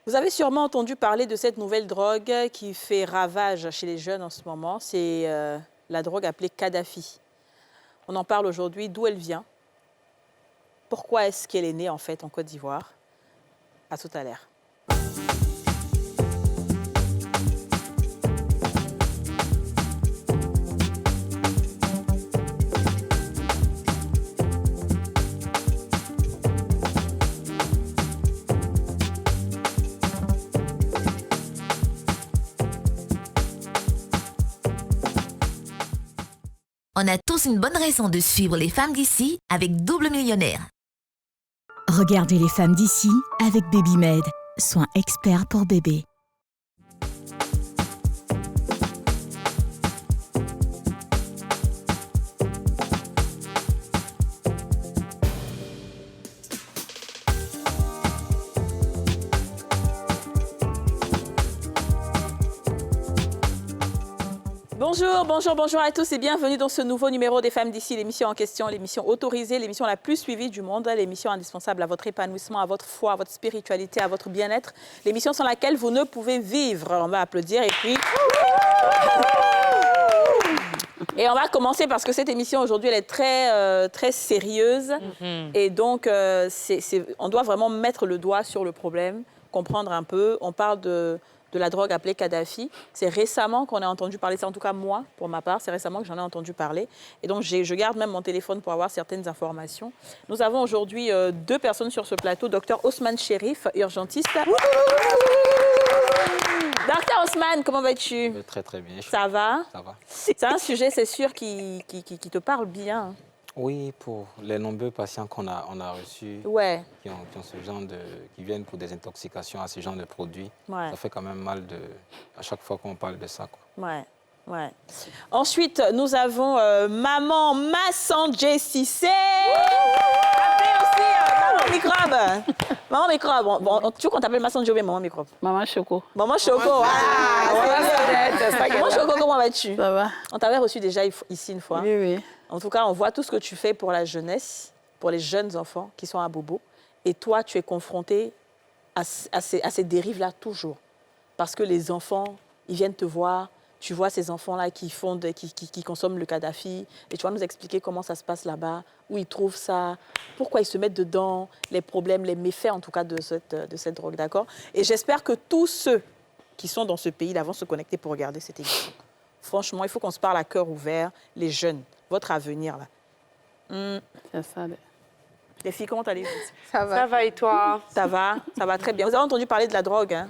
Vous avez sûrement entendu parler de cette nouvelle drogue qui fait ravage chez les jeunes en ce moment. C'est la drogue appelée Kadhafi. On en parle aujourd'hui, d'où elle vient. Pourquoi est-ce qu'elle est née en fait en Côte d'Ivoire? À tout à l'heure. On a tous une bonne raison de suivre les femmes d'ici avec Double Millionnaire. Regardez les femmes d'ici avec BabyMed, soins experts pour bébés. Bonjour à tous et bienvenue dans ce nouveau numéro des Femmes d'ici, l'émission en question, l'émission autorisée, l'émission la plus suivie du monde, l'émission indispensable à votre épanouissement, à votre foi, à votre spiritualité, à votre bien-être, l'émission sans laquelle vous ne pouvez vivre. On va applaudir et puis... Et on va commencer parce que cette émission aujourd'hui, elle est très sérieuse. Et donc, on doit vraiment mettre le doigt sur le problème, comprendre un peu. On parle de la drogue appelée Kadhafi. C'est récemment qu'on a entendu parler, c'est en tout cas moi, pour ma part, c'est récemment que j'en ai entendu parler. Et donc, je garde même mon téléphone pour avoir certaines informations. Nous avons aujourd'hui deux personnes sur ce plateau. Docteur Ousmane Chérif, urgentiste. Docteur Ousmane, comment vas-tu? Très très bien. Ça va? Ça va. C'est un sujet, c'est sûr, qui te parle bien. Oui, pour les nombreux patients qu'on a reçus, Ouais. qui ont ce genre qui viennent pour des intoxications à ce genre de produits, Ouais. ça fait quand même mal à chaque fois qu'on parle de ça, quoi. Ouais. Ensuite, nous avons maman Massandje Cissé. Maman Microbe. Maman Microbe. Bon, tu veux qu'on t'appelle Massandje ou bien Maman Microbe? Maman Choco. Maman Choco. Maman Choco, comment vas-tu? Ça va? On t'avait reçu déjà ici une fois. Oui. En tout cas, on voit tout ce que tu fais pour la jeunesse, pour les jeunes enfants qui sont à Bobo. Et toi, tu es confronté à ces dérives-là toujours. Parce que les enfants, ils viennent te voir. Tu vois ces enfants-là qui consomment le Kadhafi. Et tu vas nous expliquer comment ça se passe là-bas, où ils trouvent ça, pourquoi ils se mettent dedans, les problèmes, les méfaits en tout cas de cette drogue, d'accord? Et j'espère que tous ceux qui sont dans ce pays-là vont se connecter pour regarder cette émission. Franchement, il faut qu'on se parle à cœur ouvert, les jeunes, votre avenir là. C'est ça. Les filles, comment allez-vous? Ça va. Ça va et toi? Ça va très bien. Vous avez entendu parler de la drogue, hein?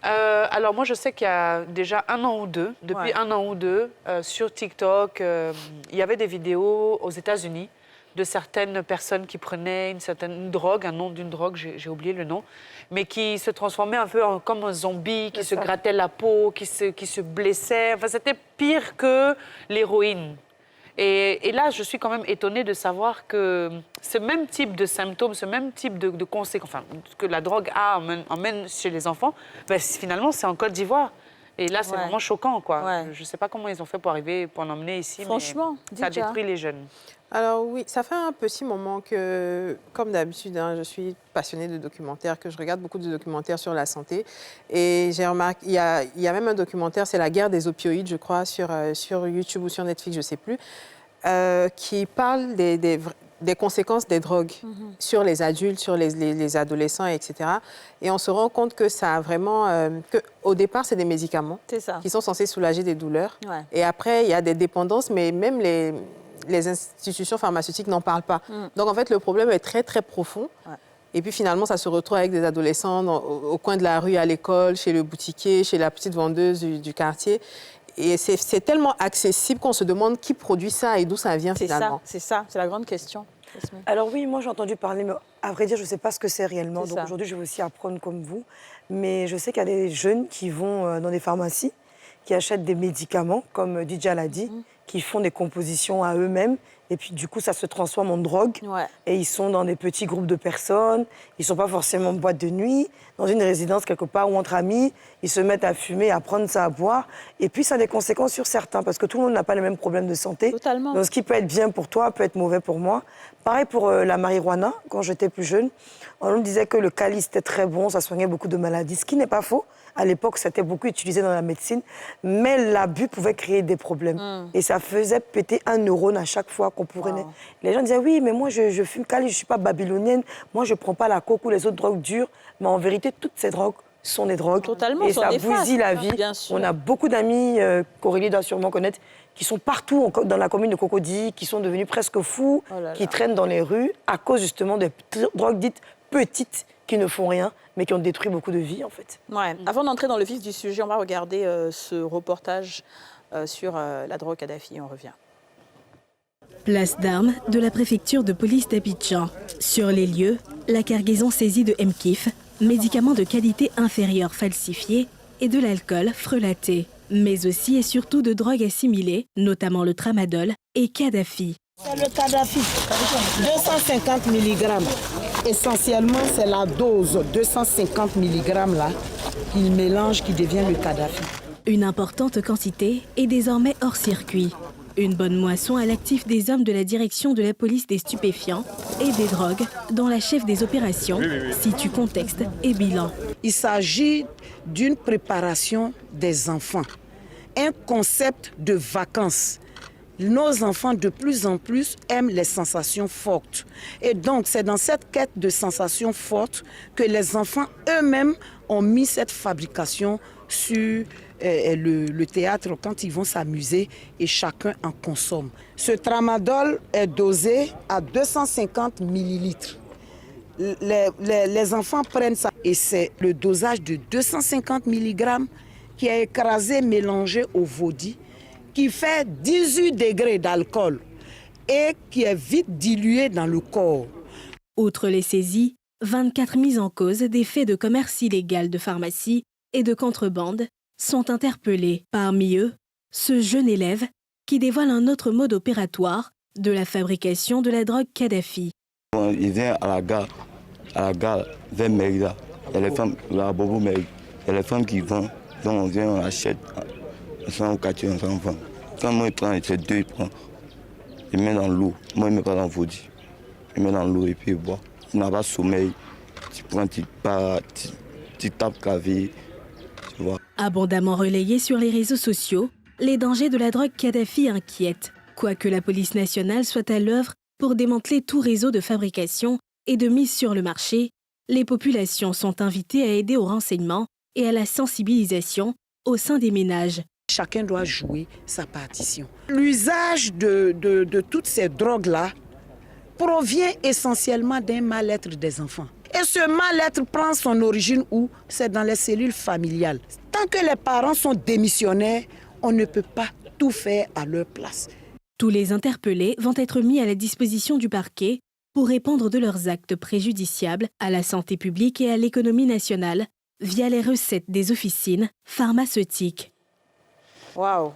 Alors moi, je sais qu'il y a déjà un an ou deux, depuis un an ou deux, sur TikTok, il y avait des vidéos aux États-Unis de certaines personnes qui prenaient une drogue, un nom d'une drogue, j'ai oublié le nom, mais qui se transformaient un peu comme un zombie, qui se grattaient la peau, qui se blessaient. Enfin, c'était pire que l'héroïne. Et là, je suis quand même étonnée de savoir que ce même type de symptômes, ce même type de conséquences, enfin, que la drogue emmène chez les enfants, ben, finalement, c'est en Côte d'Ivoire. Et là, c'est vraiment choquant, quoi. Ouais. Je ne sais pas comment ils ont fait pour en emmener ici, Franchement, mais ça détruit les jeunes. Alors oui, ça fait un petit moment que, comme d'habitude, je suis passionnée de documentaires, que je regarde beaucoup de documentaires sur la santé. Et j'ai remarqué, il y a même un documentaire, c'est La guerre des opioïdes, je crois, sur YouTube ou sur Netflix, je ne sais plus, qui parle des conséquences des drogues sur les adultes, sur les adolescents, etc. Et on se rend compte que ça a vraiment... au départ, c'est des médicaments qui sont censés soulager des douleurs. Ouais. Et après, il y a des dépendances, mais même les institutions pharmaceutiques n'en parlent pas. Donc, en fait, le problème est très, très profond. Ouais. Et puis, finalement, ça se retrouve avec des adolescents au coin de la rue, à l'école, chez le boutiquier, chez la petite vendeuse du quartier. Et c'est tellement accessible qu'on se demande qui produit ça et d'où ça vient, finalement. C'est la grande question. Alors oui, moi, j'ai entendu parler, mais à vrai dire, je ne sais pas ce que c'est réellement. Donc aujourd'hui, je vais aussi apprendre comme vous. Mais je sais qu'il y a des jeunes qui vont dans des pharmacies, qui achètent des médicaments, comme Didja l'a dit, qui font des compositions à eux-mêmes Et puis, du coup, ça se transforme en drogue. Ouais. Et ils sont dans des petits groupes de personnes. Ils ne sont pas forcément en boîte de nuit, dans une résidence quelque part ou entre amis. Ils se mettent à fumer, à prendre ça à boire. Et puis, ça a des conséquences sur certains, parce que tout le monde n'a pas les mêmes problèmes de santé. Totalement. Donc, ce qui peut être bien pour toi peut être mauvais pour moi. Pareil pour la marijuana. Quand j'étais plus jeune, on nous disait que le calice était très bon, ça soignait beaucoup de maladies, ce qui n'est pas faux. À l'époque, c'était beaucoup utilisé dans la médecine, mais l'abus pouvait créer des problèmes. Et ça faisait péter un neurone à chaque fois qu'on prenait. Wow. Les gens disaient, oui, mais moi, je fume calice, je ne suis pas babylonienne, moi, je ne prends pas la coke ou les autres drogues dures. Mais en vérité, toutes ces drogues sont des drogues. Totalement, et sont ça néfastes, bousille la vie. bien sûr. On a beaucoup d'amis, qu'Aurélie doit sûrement connaître, qui sont partout dans la commune de Cocody, qui sont devenus presque fous, Oh là là. qui traînent dans les rues à cause justement des drogues dites petites qui ne font rien, mais qui ont détruit beaucoup de vies, en fait. Ouais. Avant d'entrer dans le vif du sujet, on va regarder ce reportage sur la drogue Kadhafi. On revient. Place d'armes de la préfecture de police d'Abidjan. Sur les lieux, la cargaison saisie de Mkif, médicaments de qualité inférieure falsifiés, et de l'alcool frelaté, mais aussi et surtout de drogues assimilées, notamment le tramadol et Kadhafi. C'est le Kadhafi, 250 mg. Essentiellement, c'est la dose 250 mg là qu'il mélange qui devient le Kadhafi. Une importante quantité est désormais hors circuit. Une bonne moisson à l'actif des hommes de la direction de la police des stupéfiants et des drogues, dont la chef des opérations situe contexte et bilan. Il s'agit d'une préparation des enfants, un concept de vacances. Nos enfants, de plus en plus, aiment les sensations fortes. Et donc, c'est dans cette quête de sensations fortes que les enfants eux-mêmes ont mis cette fabrication sur le théâtre quand ils vont s'amuser et chacun en consomme. Ce tramadol est dosé à 250 millilitres. Les enfants prennent ça et c'est le dosage de 250 mg qui est écrasé, mélangé au vodka, qui fait 18 degrés d'alcool et qui est vite dilué dans le corps. Outre les saisies, 24 mises en cause des faits de commerce illégal de pharmacie et de contrebande sont interpellés. Parmi eux, ce jeune élève qui dévoile un autre mode opératoire de la fabrication de la drogue Kadhafi. Il vient à la gare vers Mérida. Il y a les femmes, la Bobo Mérida. Il y a les femmes qui vendent, donc on vient, on achète. On s'en au quartier, on s'en vend. Quand moi, il prend, c'est deux, il prend. Il met dans l'eau. Moi, il ne met pas dans le vodka. Il met dans l'eau et puis il boit. Il n'a pas de sommeil. Tu prends, tu tapes clavier. Tu vois. Abondamment relayés sur les réseaux sociaux, les dangers de la drogue Kadhafi inquiètent, quoique la police nationale soit à l'œuvre pour démanteler tout réseau de fabrication et de mise sur le marché. Les populations sont invitées à aider au renseignement et à la sensibilisation au sein des ménages. Chacun doit jouer sa partition. L'usage de toutes ces drogues-là provient essentiellement d'un mal-être des enfants. Et ce mal-être prend son origine où? C'est dans les cellules familiales. Tant que les parents sont démissionnaires, on ne peut pas tout faire à leur place. Tous les interpellés vont être mis à la disposition du parquet pour répondre de leurs actes préjudiciables à la santé publique et à l'économie nationale via les recettes des officines pharmaceutiques. Waouh!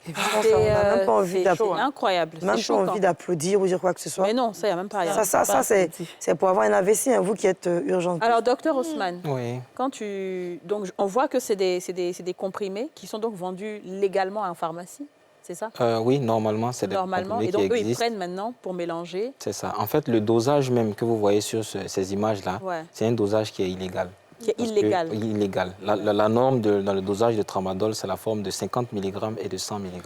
Et puis, on n'a même pas envie d'applaudir. C'est incroyable. Même pas envie d'applaudir ou dire quoi que ce soit. Mais non, ça, il n'y a même pas. Ça c'est pour avoir un AVC, hein, vous qui êtes urgent. Alors, docteur Haussmann, Oui. donc, on voit que c'est des comprimés qui sont donc vendus légalement en pharmacie, c'est ça? Oui, normalement, c'est des comprimés Et donc, qui eux, ils existent. prennent maintenant pour mélanger. C'est ça. En fait, le dosage même que vous voyez sur ces images-là, Ouais. c'est un dosage qui est illégal. Qui est Parce illégal. que, illégal. La norme dans le dosage de tramadol, c'est la forme de 50 mg et de 100 mg.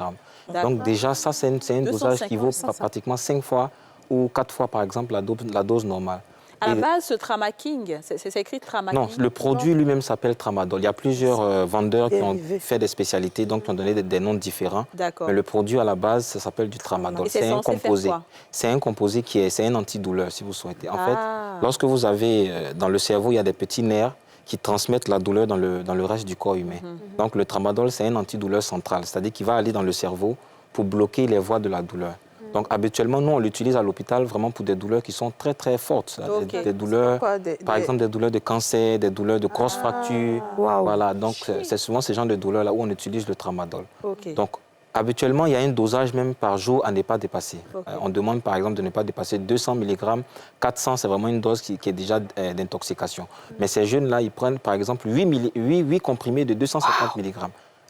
D'accord. Donc déjà, ça, c'est un dosage qui vaut 250, pratiquement 5 fois ou 4 fois, par exemple, la dose normale. À la Et- base, ce Tramaking, c'est écrit Tramaking. Non, le produit lui-même s'appelle tramadol. Il y a plusieurs vendeurs qui ont Dérivé. fait des spécialités, donc qui ont donné des noms différents. D'accord. Mais le produit à la base, ça s'appelle du tramadol. Et c'est C'est un censé faire composé. quoi? C'est un composé c'est un antidouleur, si vous souhaitez. En Ah. fait, lorsque vous avez dans le cerveau, il y a des petits nerfs qui transmettent la douleur dans le reste du corps humain. Donc le tramadol, c'est un antidouleur central, c'est-à-dire qu'il va aller dans le cerveau pour bloquer les voies de la douleur. Donc habituellement, nous, on l'utilise à l'hôpital vraiment pour des douleurs qui sont très très fortes. Ok. Des douleurs, Quoi, par exemple des douleurs de cancer, des douleurs de grosses fractures. Waouh. Voilà, donc c'est souvent ce genre de douleurs-là où on utilise le tramadol. Ok. Donc Habituellement, il y a un dosage même par jour à ne pas dépasser. On demande par exemple de ne pas dépasser 200 mg. 400, c'est vraiment une dose qui est déjà d'intoxication. Mais ces jeunes-là, ils prennent par exemple 8 comprimés de 250 mg.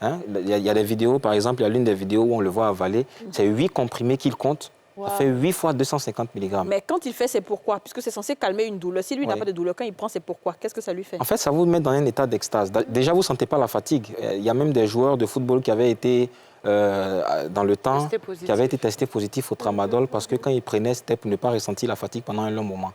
Hein? Il y a des vidéos, par exemple, il y a l'une des vidéos où on le voit avaler. C'est 8 comprimés qu'il compte. Ça fait 8 fois 250 mg. Mais quand il fait, c'est pourquoi? Puisque c'est censé calmer une douleur. Si lui n'a pas de douleur, quand il prend, c'est pourquoi? Qu'est-ce que ça lui fait? En fait, ça vous met dans un état d'extase. Déjà, vous ne sentez pas la fatigue. Il y a même des joueurs de football qui avaient été, dans le temps, qui avaient été testés positifs au tramadol parce que quand ils prenaient, c'était pour ne pas ressentir la fatigue pendant un long moment.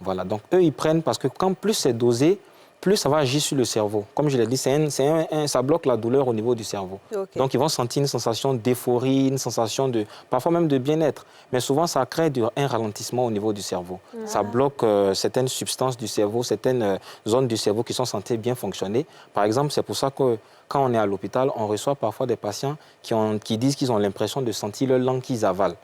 Voilà. Donc, eux, ils prennent parce que quand plus c'est dosé, plus ça va agir sur le cerveau. Comme je l'ai dit, ça bloque la douleur au niveau du cerveau. Donc, ils vont sentir une sensation d'euphorie, une sensation parfois même de bien-être. Mais souvent, ça crée un ralentissement au niveau du cerveau. Ça bloque certaines substances du cerveau, certaines zones du cerveau qui sont censées bien fonctionner. Par exemple, c'est pour ça que quand on est à l'hôpital, on reçoit parfois des patients qui disent qu'ils ont l'impression de sentir leur langue qu'ils avalent.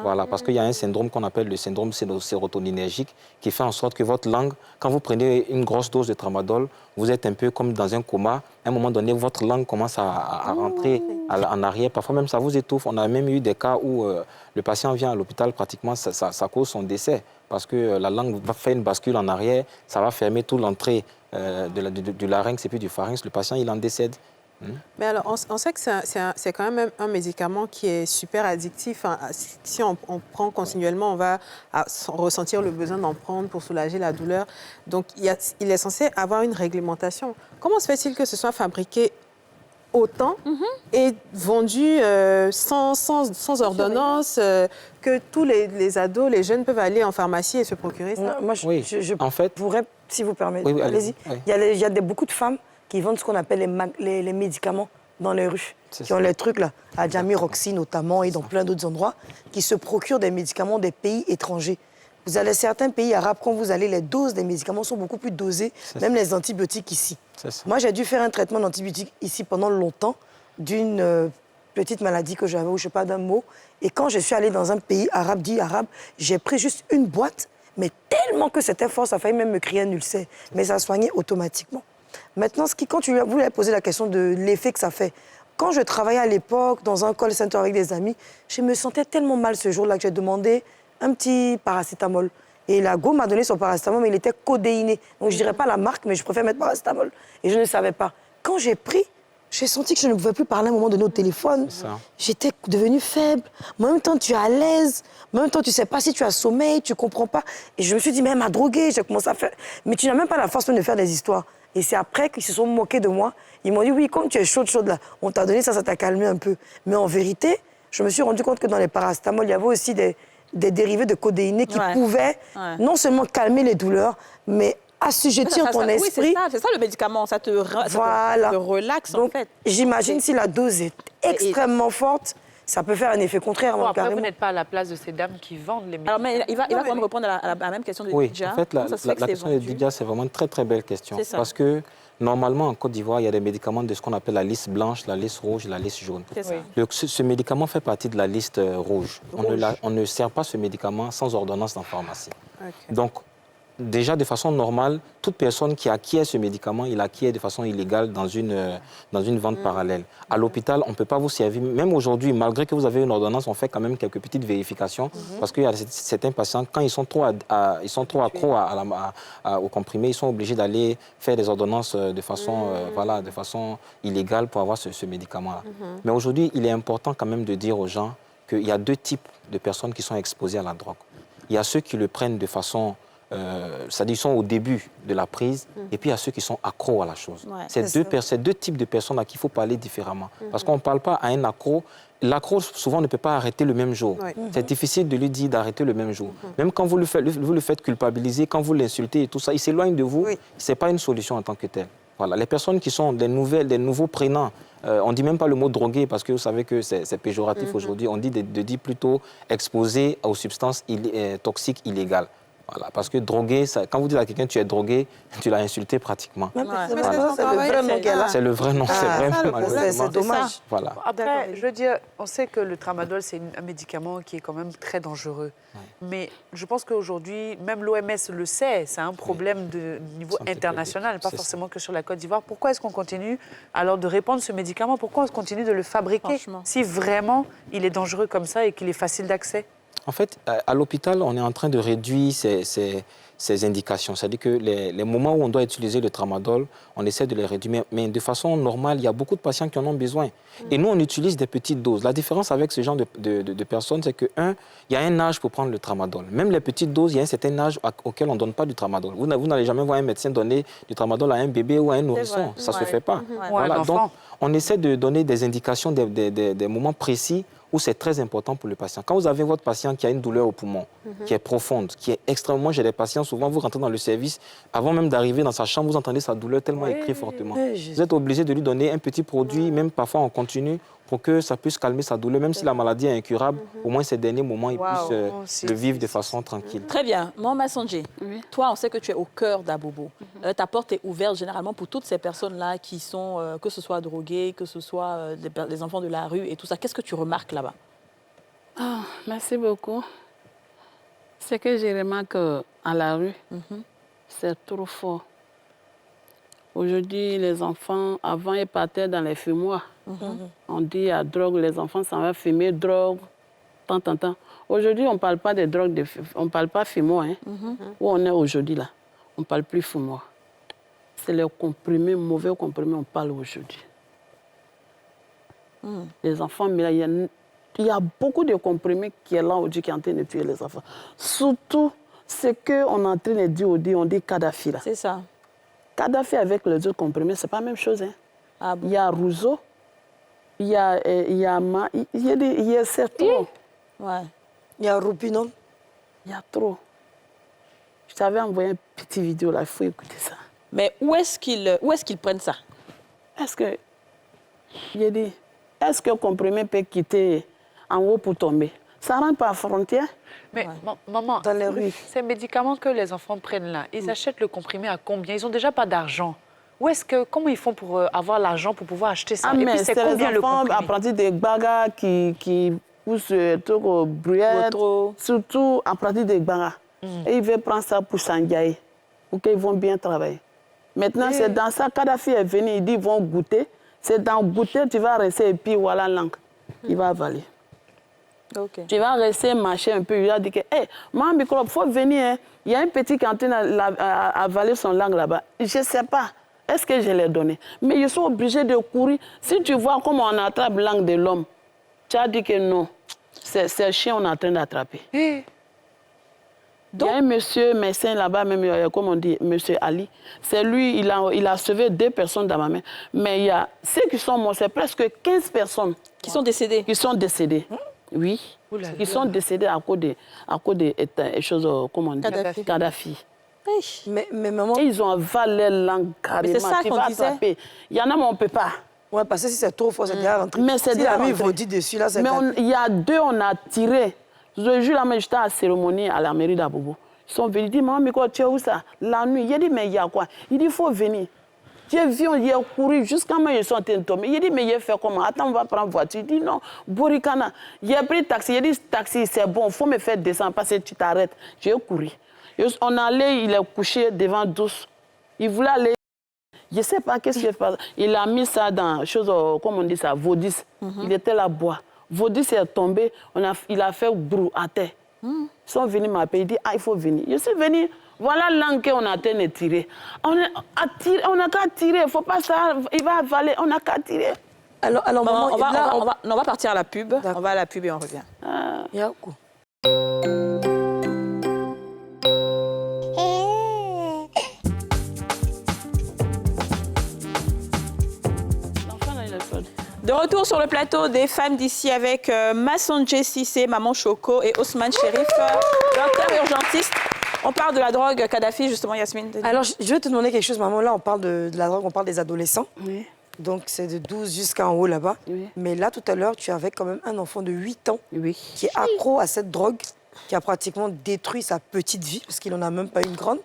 Voilà, parce qu'il y a un syndrome qu'on appelle le syndrome sérotoninergique qui fait en sorte que votre langue, quand vous prenez une grosse dose de tramadol, vous êtes un peu comme dans un coma. À un moment donné, votre langue commence à rentrer en arrière. Parfois même, ça vous étouffe. On a même eu des cas où le patient vient à l'hôpital, pratiquement, ça cause son décès. Parce que la langue va faire une bascule en arrière, ça va fermer toute l'entrée du larynx et puis du pharynx. Le patient, il en décède. Mais alors, on sait que c'est quand même un médicament qui est super addictif. Si on prend continuellement, on va ressentir le besoin d'en prendre pour soulager la douleur. Donc, il est censé avoir une réglementation. Comment se fait-il que ce soit fabriqué autant et vendu sans ordonnance, que tous les ados, les jeunes peuvent aller en pharmacie et se procurer ça? Non, moi, en fait, pourrais, si vous permettez, allez-y. Il y a beaucoup de femmes qui vendent ce qu'on appelle les médicaments dans les rues, qui ont les trucs là, à Djammi-Roxy notamment et dans plein d'autres endroits, qui se procurent des médicaments des pays étrangers. Vous allez certains pays arabes, quand vous allez, les doses des médicaments sont beaucoup plus dosées, même les antibiotiques ici. Moi, j'ai dû faire un traitement d'antibiotiques ici pendant longtemps d'une petite maladie que j'avais, ou je ne sais pas d'un mot. Et quand je suis allée dans un pays arabe, dit arabe, j'ai pris juste une boîte, mais tellement que c'était fort, ça a failli même me créer un ulcère. Mais ça soignait automatiquement. Maintenant, quand tu voulais poser la question de l'effet que ça fait, quand je travaillais à l'époque dans un call center avec des amis, je me sentais tellement mal ce jour-là que j'ai demandé un petit paracétamol. Et la go m'a donné son paracétamol, mais il était codéiné. Donc, je ne dirais pas la marque, mais je préfère mettre paracétamol. Et je ne savais pas. Quand j'ai pris, j'ai senti que je ne pouvais plus parler à un moment donné au téléphone. J'étais devenue faible. En même temps, tu es à l'aise. En même temps, tu ne sais pas si tu as sommeil, tu ne comprends pas. Et je me suis dit, mais elle m'a droguée. J'ai commencé à faire... Mais tu n'as même pas la force de faire des histoires. Et c'est après qu'ils se sont moqués de moi. Ils m'ont dit, oui, comme tu es chaude là, on t'a donné ça, ça t'a calmé un peu. Mais en vérité, je me suis rendu compte que dans les paracétamol, il y avait aussi des dérivés de codéiné qui pouvaient non seulement calmer les douleurs, mais assujettir ton esprit. Oui, c'est ça le médicament, ça te relaxe en fait. J'imagine si la dose est extrêmement forte, ça peut faire un effet contraire. Bon, après, vous n'êtes pas à la place de ces dames qui vendent les médicaments. Alors, mais il va quand même répondre à la même question de Didia. En fait, la question de Didia, c'est vraiment une très, très belle question. Parce que, normalement, en Côte d'Ivoire, il y a des médicaments de ce qu'on appelle la liste blanche, la liste rouge et la liste jaune. Ce médicament fait partie de la liste rouge. On ne sert pas ce médicament sans ordonnance en pharmacie. Donc, déjà, de façon normale, toute personne qui acquiert ce médicament, il acquiert de façon illégale dans une vente parallèle. À l'hôpital, on ne peut pas vous servir. Même aujourd'hui, malgré que vous avez une ordonnance, on fait quand même quelques petites vérifications parce qu'il y a certains patients, quand ils sont trop accros aux comprimés, ils sont obligés d'aller faire des ordonnances de façon illégale pour avoir ce médicament-là. Mais aujourd'hui, il est important quand même de dire aux gens qu'il y a deux types de personnes qui sont exposées à la drogue. Il y a ceux qui le prennent de façon... c'est-à-dire ils sont au début de la prise, et puis il y a ceux qui sont accros à la chose. C'est deux types de personnes à qui il faut parler différemment. Parce qu'on ne parle pas à un accro. L'accro, souvent, ne peut pas arrêter le même jour. C'est difficile de lui dire d'arrêter le même jour. Même quand vous le faites culpabiliser, quand vous l'insultez et tout ça, il s'éloigne de vous. Ce n'est pas une solution en tant que telle. Voilà. Les personnes qui sont des nouveaux prénoms, on ne dit même pas le mot drogué parce que vous savez que c'est péjoratif aujourd'hui. On dit de dire plutôt exposé aux substances toxiques illégales. Voilà, parce que droguer, quand vous dites à quelqu'un tu es drogué, tu l'as insulté pratiquement. C'est Ouais. le vrai nom qu'elle a. C'est le vrai nom, c'est vrai, malheureusement. C'est dommage. Voilà. Après, je veux dire, on sait que le tramadol, c'est un médicament qui est quand même très dangereux. Mais je pense qu'aujourd'hui, même l'OMS le sait, c'est un problème de niveau Santé international, publique, pas c'est forcément que sur la Côte d'Ivoire. Pourquoi est-ce qu'on continue alors de répandre ce médicament? Pourquoi on continue de le fabriquer Franchement. si vraiment il est dangereux comme ça et qu'il est facile d'accès? En fait, à l'hôpital, on est en train de réduire ces indications. C'est-à-dire que les moments où on doit utiliser le tramadol, on essaie de les réduire. Mais de façon normale, il y a beaucoup de patients qui en ont besoin. Et nous, on utilise des petites doses. La différence avec ce genre de personnes, c'est que, il y a un âge pour prendre le tramadol. Même les petites doses, il y a un certain âge auquel on ne donne pas du tramadol. Vous n'allez jamais voir un médecin donner du tramadol à un bébé ou à un nourrisson. Ça ne se fait pas. Voilà. Donc, on essaie de donner des indications, des moments précis où c'est très important pour le patient. Quand vous avez votre patient qui a une douleur au poumon, qui est profonde, qui est extrêmement... Moi, j'ai des patients, souvent, vous rentrez dans le service, avant même d'arriver dans sa chambre, vous entendez sa douleur tellement elle crie fortement. Vous êtes obligé de lui donner un petit produit, même parfois en continu, pour que ça puisse calmer sa douleur. Même si la maladie est incurable, au moins ces derniers moments, il puisse le vivre de façon tranquille. Très bien. Maman Sanjay, toi, on sait que tu es au cœur d'Abobo. Ta porte est ouverte généralement pour toutes ces personnes-là qui sont, que ce soit droguées, que ce soit des enfants de la rue et tout ça. Qu'est-ce que tu remarques là-bas? Ah, merci beaucoup. Ce que je remarque à la rue, c'est trop fort. Aujourd'hui, les enfants, avant, ils partaient dans les fumoirs. On dit à drogue, les enfants s'en vont fumer, drogue, tant. Aujourd'hui, on ne parle pas de drogue, on ne parle pas fumoir. Où on est aujourd'hui, là, on ne parle plus fumoir. C'est les comprimés, mauvais comprimés, on parle aujourd'hui. Les enfants, mais il y a beaucoup de comprimés qui est là aujourd'hui qui est en train de tuer les enfants. Surtout, ce qu'on est en train de dire aujourd'hui, on dit Kadhafi, là. C'est ça. Kadhafi avec les autres comprimés, ce n'est pas la même chose. Hein. Ah bon? Il y a Rousseau, il y a c'est trop. Ouais. Il y a Roupinon. Il y a trop. Je t'avais envoyé une petite vidéo là, il faut écouter ça. Mais où est-ce qu'ils prennent ça? Est-ce que le comprimé peut quitter en haut pour tomber? Ça rentre par frontière. Mais maman, dans les rues. Ces médicaments que les enfants prennent là, ils achètent le comprimé à combien? Ils n'ont déjà pas d'argent. Comment ils font pour avoir l'argent pour pouvoir acheter ça? Ah, et mais puis c'est les combien le enfants comprimé? à partir des bagarres qui poussent truc au bruyère, surtout à partir des bagarres. Et ils veulent prendre ça pour s'engager, pour qu'ils vont bien travailler. Maintenant, c'est dans ça, Kadhafi est venu, il dit ils vont goûter. C'est dans goûter, tu vas rester et puis voilà l'encre. Il va avaler. Okay. Tu vas rester marcher un peu. Il va dire que, hé, maman microbe, il faut venir. Hein. Il y a un petit qui est en train d'avaler son langue là-bas. Je ne sais pas. Est-ce que je l'ai donné? Mais ils sont obligés de courir. Si tu vois comment on attrape la langue de l'homme, tu as dit que non. C'est le chien qu'on est en train d'attraper. Il y a un monsieur médecin là-bas, même, comme on dit, monsieur Ali. C'est lui, il a sauvé 2 personnes dans ma main. Mais il y a ceux qui sont morts, c'est presque 15 personnes. Qui sont décédées? Qui sont décédées. Oui. Ils sont décédés à cause de choses, comment on dit, Kadhafi. Mais maman... Et ils ont avalé la langue carrément. C'est ça qu'on disait. Attraper. Il y en a, mais on ne peut pas. Oui, parce que si c'est trop fort, c'est déjà rentré. Mais c'est déjà rentré. Ils vont dire dessus, là, c'est... Mais il y a 2, on a tiré. Le jour là, j'étais à la cérémonie à la mairie d'Abobo. Ils sont venus, ils disent, maman, mais quoi, tu es où ça? La nuit. Il dit, mais il y a quoi? Il dit, il faut venir. J'ai vu, il a couru jusqu'à moi, ils sont en train de tomber. Il dit, mais il a fait comment? Attends, on va prendre voiture. Il dit, non, Borikana. Il a pris taxi. Il dit, taxi, c'est bon, il faut me faire descendre parce que tu t'arrêtes. J'ai couru. On allait, il est couché devant Douce. Il voulait aller. Je ne sais pas qu'est-ce qu'il fait. Il a mis ça dans, chose, comment on dit ça, Vaudis. Il était là-bas. Vaudis est tombé, il a fait brou à terre. Ils sont venus m'appeler, il dit, il faut venir. Je suis venu. Voilà l'angle qu'on a tiré. On n'a qu'à tirer, il ne faut pas ça, il va avaler, on n'a qu'à tirer. Alors maman, on va partir à la pub. On va à la pub et on revient. Yakou. De retour sur le plateau des femmes d'ici avec Massanjay Cissé, Maman Choco et Ousmane Chérif, docteur urgentiste. On parle de la drogue Kadhafi, justement, Yasmine. Alors, je vais te demander quelque chose, maman. Là, on parle de la drogue, on parle des adolescents. Oui. Donc, c'est de 12 jusqu'en haut, là-bas. Oui. Mais là, tout à l'heure, tu avais quand même un enfant de 8 ans oui. qui est accro à cette drogue. qui a pratiquement détruit sa petite vie, parce qu'il n'en a même pas une grande.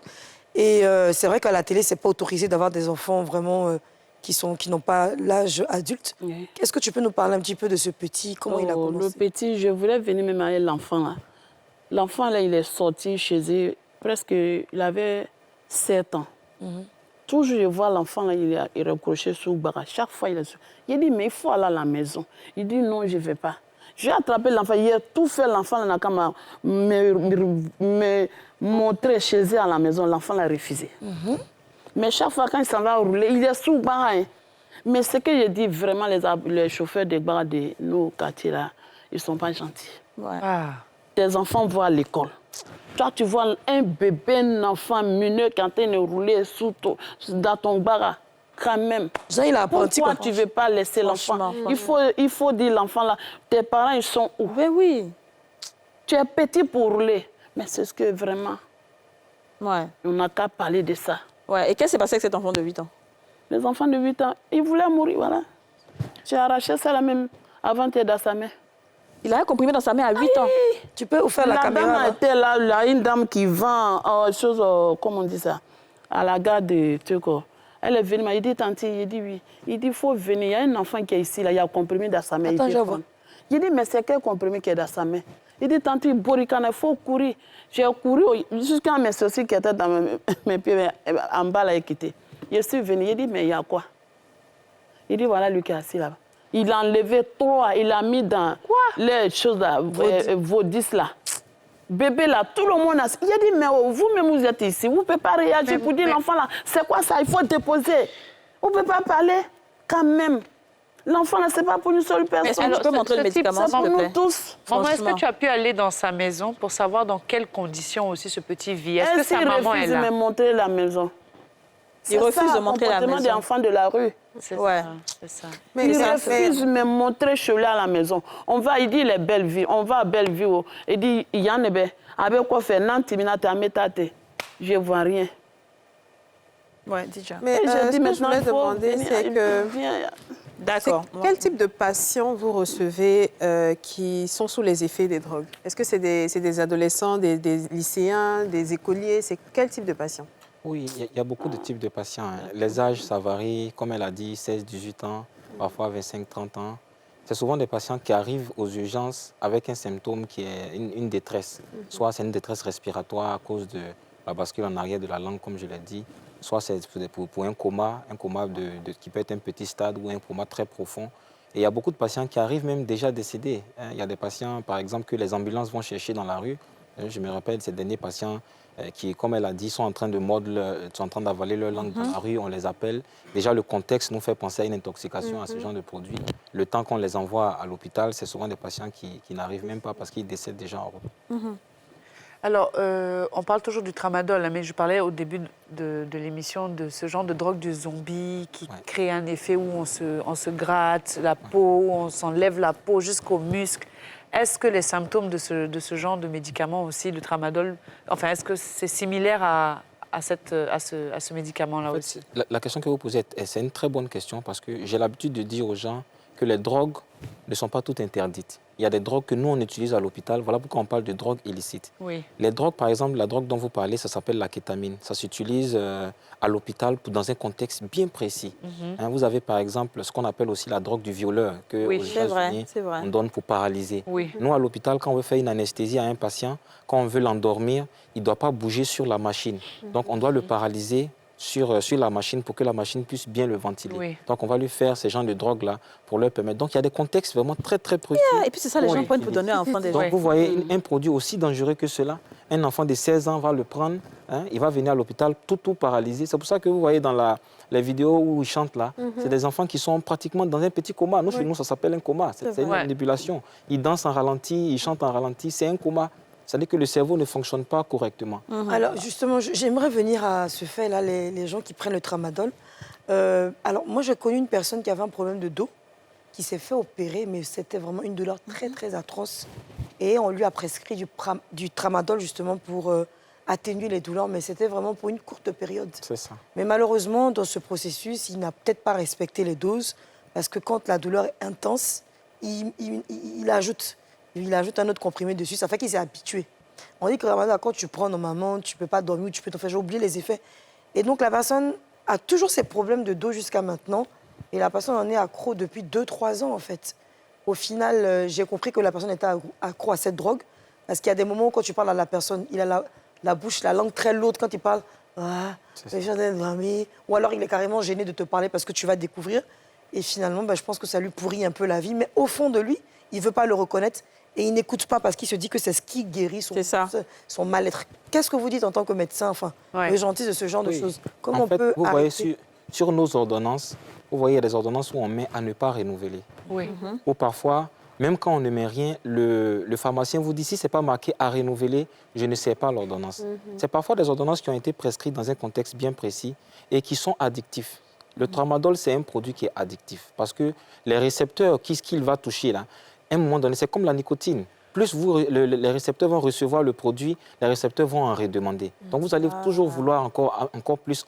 Et c'est vrai qu'à la télé, c'est pas autorisé d'avoir des enfants vraiment qui n'ont pas l'âge adulte. Oui. Est-ce que tu peux nous parler un petit peu de ce petit, comment il a commencé? Le petit, je voulais venir me marier l'enfant là. L'enfant là, il est sorti chez eux, presque, il avait 7 ans. Toujours, je vois l'enfant là, il est recroché sous le barrage. Chaque fois, il est sur. Il dit, mais il faut aller à la maison. Il dit, non, je ne vais pas. J'ai attrapé l'enfant. Il a tout fait, l'enfant n'a qu'à me montrer chez eux à la maison. L'enfant l'a refusé. Mais chaque fois, quand il s'en va rouler, il est sous le barrage. Mais ce que je dis vraiment, les chauffeurs des bars de nos quartiers là, ils ne sont pas gentils. Ouais. Tes enfants vont à l'école. Toi, tu vois un bébé, un enfant mineur qui est en train de rouler dans ton bar, quand même. Jean, il a apprenti. Pourquoi tu ne veux pas laisser l'enfant? Il faut dire l'enfant là, tes parents, ils sont où? Oui, oui. Tu es petit pour rouler. Mais c'est ce que vraiment, Ouais. on n'a qu'à parler de ça. Ouais. Et qu'est-ce qui s'est passé avec cet enfant de 8 ans? Les enfants de 8 ans, ils voulaient mourir, voilà. J'ai arraché ça là même avant d'être dans sa main. Il a un comprimé dans sa main à 8 ans. Tu peux faire la caméra dame là. était là, une dame qui vend comment on dit ça, à la gare de Turco. Elle est venue, il dit, tante, il dit oui. Il dit, il faut venir, il y a un enfant qui est ici, là, il y a un comprimé dans sa main. Attends, je vois. Il dit, mais c'est quel comprimé qui est dans sa main? Il dit, tante, Borikana, il faut courir. J'ai couru jusqu'à mes sourcils qui étaient dans mes pieds, en bas, là, et quitté. Je suis venu, il dit, mais il y a quoi? Il dit, voilà lui qui est assis là-bas. Il a enlevé 3, il a mis dans les choses là, vos 10 là. Bébé là, tout le monde a... Il a dit, mais vous-même vous êtes ici, vous ne pouvez pas réagir pour dire l'enfant là, c'est quoi ça, il faut déposer. Vous ne pouvez pas parler quand même. L'enfant là, ce n'est pas pour une seule personne. Est-ce que tu peux montrer le médicament, c'est pour s'il te nous plaît? tous. Maman, est-ce que tu as pu aller dans sa maison pour savoir dans quelles conditions aussi ce petit vit? Est-ce que sa maman est refuse là? de me montrer la maison. Il refuse de montrer la maison. C'est des enfants de la rue. C'est Ouais. ça, c'est ça. Mais Il ça refuse de me montrer chez lui à la maison. On va, il dit les belles vies. On va à Bellevue. Il dit, il y en a bien. Avec quoi faire? Nanti, minate, amétate. Je ne vois rien. Ouais, déjà. Mais Et j'ai ce dit, que je maintenant, voulais il faut demander, venir, c'est que... D'accord. Quel type de patients vous recevez qui sont sous les effets des drogues? Est-ce que c'est des adolescents, des lycéens, des écoliers? C'est quel type de patients? Oui, il y a beaucoup de types de patients. Les âges, ça varie, comme elle a dit, 16, 18 ans, parfois 25, 30 ans. C'est souvent des patients qui arrivent aux urgences avec un symptôme qui est une détresse. Soit c'est une détresse respiratoire à cause de la bascule en arrière de la langue, comme je l'ai dit. Soit c'est pour un coma qui peut être un petit stade ou un coma très profond. Et il y a beaucoup de patients qui arrivent même déjà décédés. Il y a des patients, par exemple, que les ambulances vont chercher dans la rue. Je me rappelle ces derniers patients qui, comme elle a dit, sont en train de sont en train d'avaler leur langue dans la rue, on les appelle. Déjà, le contexte nous fait penser à une intoxication, à ce genre de produit. Le temps qu'on les envoie à l'hôpital, c'est souvent des patients qui n'arrivent même pas parce qu'ils décèdent déjà en route. Alors, on parle toujours du tramadol, hein, mais je parlais au début de l'émission de ce genre de drogue du zombie qui crée un effet où on se gratte la peau, on s'enlève la peau jusqu'aux muscles. Est-ce que les symptômes de ce genre de médicament aussi, le tramadol, enfin, est-ce que c'est similaire à ce médicament-là aussi? La question que vous posez, c'est une très bonne question parce que j'ai l'habitude de dire aux gens que les drogues ne sont pas toutes interdites. Il y a des drogues que nous, on utilise à l'hôpital. Voilà pourquoi on parle de drogues illicites. Oui. Les drogues, par exemple, la drogue dont vous parlez, ça s'appelle la kétamine. Ça s'utilise à l'hôpital dans un contexte bien précis. Vous avez, par exemple, ce qu'on appelle aussi la drogue du violeur, que aux États-Unis, on donne pour paralyser. Oui. Nous, à l'hôpital, quand on veut faire une anesthésie à un patient, quand on veut l'endormir, il ne doit pas bouger sur la machine. Donc, on doit le paralyser sur la machine pour que la machine puisse bien le ventiler. Oui. Donc, on va lui faire ces genres de drogues-là pour leur permettre. Donc, il y a des contextes vraiment très, très précis. Et puis, c'est ça, les gens prennent pour donner à un enfant des Donc, vous voyez, un produit aussi dangereux que cela, un enfant de 16 ans va le prendre, il va venir à l'hôpital tout paralysé. C'est pour ça que vous voyez dans les vidéos où ils chantent là, c'est des enfants qui sont pratiquement dans un petit coma. Nous, chez nous, ça s'appelle un coma. C'est une manipulation. Ils dansent en ralenti, ils chantent en ralenti, c'est un coma. C'est-à-dire que le cerveau ne fonctionne pas correctement. Alors, justement, j'aimerais venir à ce fait-là, les gens qui prennent le tramadol. Alors, moi, j'ai connu une personne qui avait un problème de dos, qui s'est fait opérer, mais c'était vraiment une douleur très, très atroce. Et on lui a prescrit du tramadol, justement, pour atténuer les douleurs, mais c'était vraiment pour une courte période. C'est ça. Mais malheureusement, dans ce processus, il n'a peut-être pas respecté les doses, parce que quand la douleur est intense, il ajoute un autre comprimé dessus. Ça fait qu'il s'est habitué. On dit que Ramadan, quand tu prends normalement, tu ne peux pas dormir, tu peux te faire, j'ai oublié les effets. Et donc, la personne a toujours ces problèmes de dos jusqu'à maintenant. Et la personne en est accro depuis 2-3 ans, en fait. Au final, j'ai compris que la personne était accro à cette drogue. Parce qu'il y a des moments où, quand tu parles à la personne, il a la bouche, la langue très lourde quand il parle. Ah, ou alors il est carrément gêné de te parler parce que tu vas découvrir. Et finalement, je pense que ça lui pourrit un peu la vie. Mais au fond de lui, il ne veut pas le reconnaître. Et il n'écoute pas parce qu'il se dit que c'est ce qui guérit son mal-être. Qu'est-ce que vous dites en tant que médecin, enfin, le gentil de ce genre de choses? Comment en fait, on peut vous arrêter? voyez, sur nos ordonnances, vous voyez, il y a des ordonnances où on met à ne pas renouveler. Oui. Ou parfois, même quand on ne met rien, le pharmacien vous dit, si ce n'est pas marqué à renouveler, je ne sais pas l'ordonnance. C'est parfois des ordonnances qui ont été prescrites dans un contexte bien précis et qui sont addictifs. Le tramadol, c'est un produit qui est addictif parce que les récepteurs, ce qu'il va toucher là, à un moment donné, c'est comme la nicotine. Plus les récepteurs vont recevoir le produit, les récepteurs vont en redemander. Donc vous allez toujours vouloir encore plus.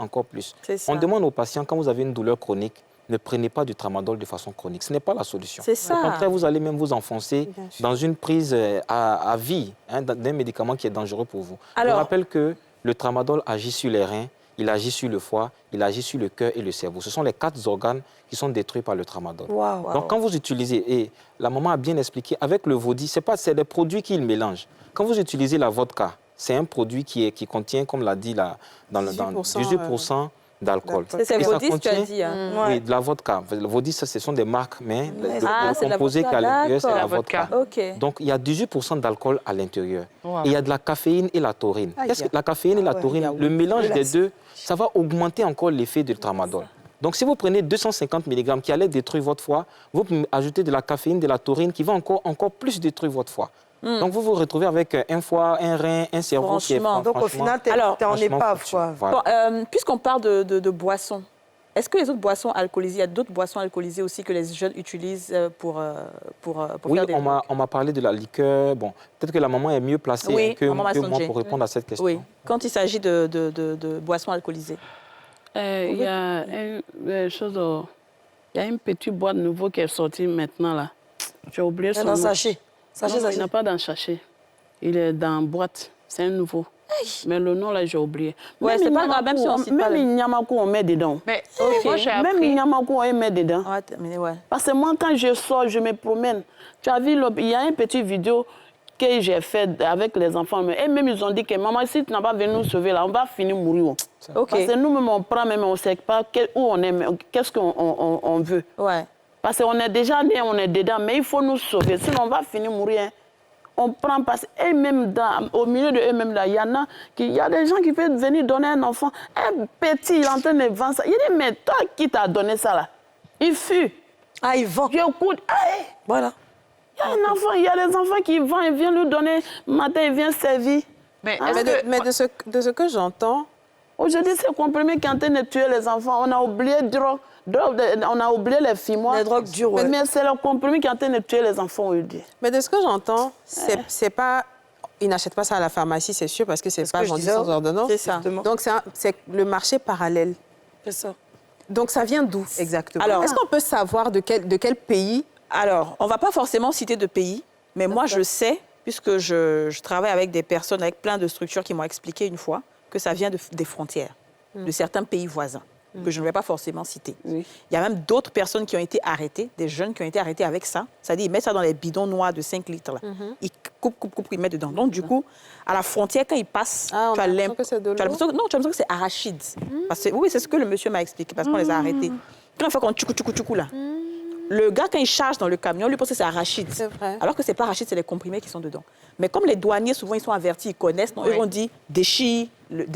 On demande aux patients, quand vous avez une douleur chronique, ne prenez pas du tramadol de façon chronique. Ce n'est pas la solution. C'est ça. Au contraire, vous allez même vous enfoncer dans une prise à vie d'un médicament qui est dangereux pour vous. Je rappelle que le tramadol agit sur les reins, il agit sur le foie, il agit sur le cœur et le cerveau. Ce sont les 4 organes qui sont détruits par le tramadol. Donc quand vous utilisez, et la maman a bien expliqué, avec le Vodi, c'est des produits qu'il mélange. Quand vous utilisez la vodka, c'est un produit qui contient, comme l'a dit 18% d'alcool. C'est Vodi que tu as dit. Oui, de la vodka. Le Vodi, ce sont des marques, mais le composé qu'à l'intérieur, c'est la vodka. Donc, il y a 18% d'alcool à l'intérieur. Et il y a de la caféine et la taurine. La caféine et la taurine, le mélange des deux, ça va augmenter encore l'effet du tramadol. Donc, si vous prenez 250 mg qui allait détruire votre foie, vous ajoutez de la caféine, de la taurine qui va encore plus détruire votre foie. Donc, vous vous retrouvez avec un foie, un rein, un cerveau qui est... Donc, au final, tu es en épave, quoi. Bon, puisqu'on parle de boissons, est-ce que les autres boissons alcoolisées, il y a d'autres boissons alcoolisées aussi que les jeunes utilisent pour faire des... Oui, on m'a parlé de la liqueur. Bon, peut-être que la maman est mieux placée que moi pour répondre à cette question. Oui, quand il s'agit de boissons alcoolisées. Il y a une petite boîte nouveau qui est sortie maintenant, là. J'ai oublié son nom. Un sachet. Non, il n'a pas dans sachet. Il est dans boîte. C'est un nouveau. Mais le nom, là, j'ai oublié. Ouais, c'est pas grave, même si on cite pas. Même Nyamakou, on met dedans. Mais moi, j'ai appris... Même Nyamakou, on met dedans. Parce que moi, quand je sors, je me promène. Tu as vu, il y a une petite vidéo que j'ai faite avec les enfants. Et même, ils ont dit que maman, si tu n'as pas venu nous sauver, là, on va finir mourir. Parce que nous-mêmes, on prend, même on ne sait pas où on est, qu'est-ce qu'on veut. Ouais. Parce qu'on est déjà né, on est dedans, mais il faut nous sauver, sinon on va finir mourir. On prend parce qu'eux-mêmes, au milieu de eux-mêmes, il y a des gens qui peuvent venir donner un enfant, un petit, il est en train de vendre ça. Il dit, mais toi, qui t'a donné ça là? Il fuit. Ah, il vend. J'écoute. Voilà. Il y a un enfant, il y a des enfants qui vendent, ils viennent lui donner, matin, ils viennent servir. Mais de ce que j'entends... Aujourd'hui, c'est comprimé qui est en train de tuer les enfants. On a oublié drogue. On a oublié les fumoirs. Les drogues dures, ouais. Mais c'est le compromis qui est en train de tuer les enfants aujourd'hui. Mais de ce que j'entends, c'est pas... Ils n'achètent pas ça à la pharmacie, c'est sûr, parce que c'est pas vendu sans ordonnance. C'est ça. Donc, c'est le marché parallèle. C'est ça. Donc, ça vient d'où exactement? Alors, est-ce qu'on peut savoir de quel pays? Alors, on ne va pas forcément citer de pays, mais moi, je sais, puisque je travaille avec des personnes, avec plein de structures qui m'ont expliqué une fois, que ça vient des frontières, de certains pays voisins, que je ne vais pas forcément citer. Il y a même d'autres personnes qui ont été arrêtées, des jeunes qui ont été arrêtés avec ça. C'est-à-dire, ils mettent ça dans les bidons noirs de 5 litres. Là. Ils coupent, ils mettent dedans. Donc, du coup, à la frontière, quand ils passent, tu as l'impression que c'est de l'eau. Non, tu as l'impression que c'est arachide. Parce que, oui, c'est ce que le monsieur m'a expliqué, parce qu'on les a arrêtés. Quand il fait qu'on tchoukou là, le gars, quand il charge dans le camion, lui pense que c'est arachide. C'est vrai. Alors que ce n'est pas arachide, c'est les comprimés qui sont dedans. Mais comme les douaniers, souvent, ils sont avertis, ils connaissent, eux ont dit déchire la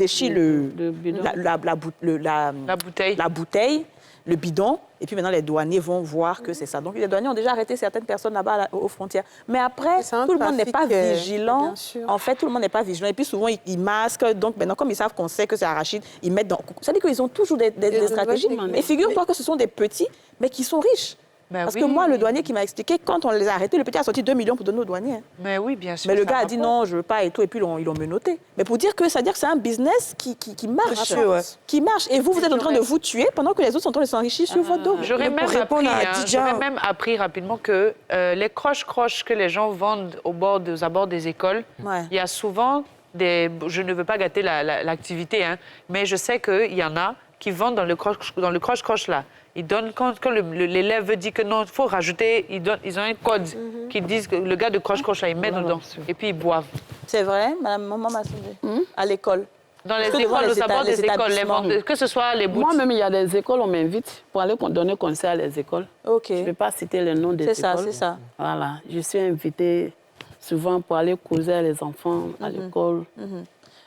bouteille, le bidon, et puis maintenant, les douaniers vont voir que c'est ça. Donc, les douaniers ont déjà arrêté certaines personnes là-bas aux frontières. Mais après, tout le monde n'est pas vigilant. En fait, tout le monde n'est pas vigilant. Et puis, souvent, ils masquent. Donc, maintenant, comme ils savent qu'on sait que c'est arachide, ils mettent dans... Ça veut dire qu'ils ont toujours des stratégies. Mais figure-toi que ce sont des petits, mais qui sont riches. Ben Parce oui. que moi, le douanier qui m'a expliqué, quand on les a arrêtés, le petit a sorti 2 millions pour donner au douanier. Hein. Mais oui, bien sûr. Mais le ça gars a dit rapporte. non, je veux pas et tout, et puis ils l'ont menotté. Mais pour dire que ça veut dire que c'est un business qui marche. Ouais. Qui marche. Et vous êtes en train de vous tuer pendant que les autres sont en train de s'enrichir sur votre dos. J'aurais même, répondre à Adidja. j'aurais même appris rapidement que les croches-croches que les gens vendent aux abords des écoles, Ouais. il y a souvent des... Je ne veux pas gâter l'activité, hein, mais je sais qu'il y en a qui vendent dans le croche-croche là. Ils donnent, quand l'élève dit que non, il faut rajouter, ils ont un code qui disent que le gars de croche-croche là, il met dedans. Et puis ils boivent. C'est vrai, Madame Maman Massondé, à l'école. Dans les Parce que devant écoles, les aux abords des écoles, les établissements. vendeurs, que ce soit les boutiques. Moi-même, il y a des écoles, on m'invite pour aller donner conseil à les écoles. Ok. Je ne vais pas citer les noms des écoles. C'est ça, c'est ça. Voilà. Je suis invitée souvent pour aller causer à les enfants à l'école.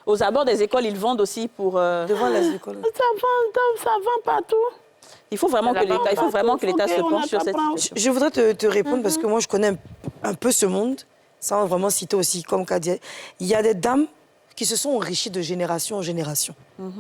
Aux abords des écoles, ils vendent aussi pour... Devant les écoles. Ça vend partout. Il faut vraiment que l'État se penche sur cette situation. Je voudrais te répondre parce que moi, je connais un peu ce monde, sans vraiment citer aussi, comme Kadia. Il y a des dames qui se sont enrichies de génération en génération.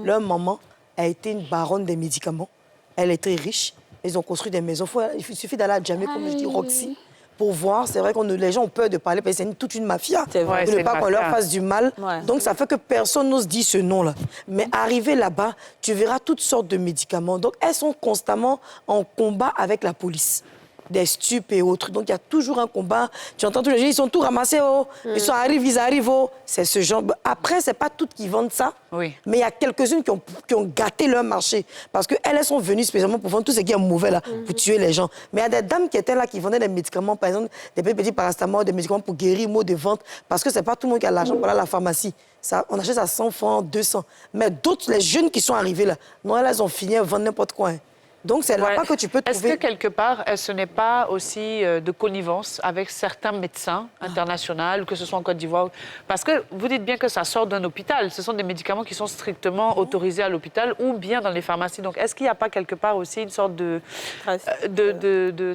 Leur maman a été une baronne des médicaments. Elle était riche. Ils ont construit des maisons. Il suffit d'aller à Djamé, comme je dis, Roxy, pour voir. C'est vrai que les gens ont peur de parler parce que c'est toute une mafia. C'est vrai. De ne pas qu'on leur fasse du mal. Ouais. Donc, ça fait que personne n'ose dire ce nom-là. Mais arrivé là-bas, tu verras toutes sortes de médicaments. Donc, elles sont constamment en combat avec la police. Des stupes et autres. Donc, il y a toujours un combat. Tu entends tous les gens, ils sont tous ramassés. Oh. Ils arrivent. Oh. C'est ce genre. Après, c'est pas toutes qui vendent ça. Oui. Mais il y a quelques-unes qui ont gâté leur marché. Parce qu'elles sont venues spécialement pour vendre tout ce qui est mauvais, là, pour tuer les gens. Mais il y a des dames qui étaient là, qui vendaient des médicaments, par exemple, des petits paracétamol, des médicaments pour guérir, maux de ventre. Parce que c'est pas tout le monde qui a l'argent pour aller à la pharmacie. Ça, on achète à 100 francs, 200. Mais d'autres, les jeunes qui sont arrivés là, non, elles ont fini à vendre n'importe quoi. Hein. Donc, c'est là-bas que tu peux trouver... Est-ce que quelque part, ce n'est pas aussi de connivence avec certains médecins internationaux, que ce soit en Côte d'Ivoire? Parce que vous dites bien que ça sort d'un hôpital. Ce sont des médicaments qui sont strictement autorisés à l'hôpital ou bien dans les pharmacies. Donc, est-ce qu'il n'y a pas quelque part aussi une sorte de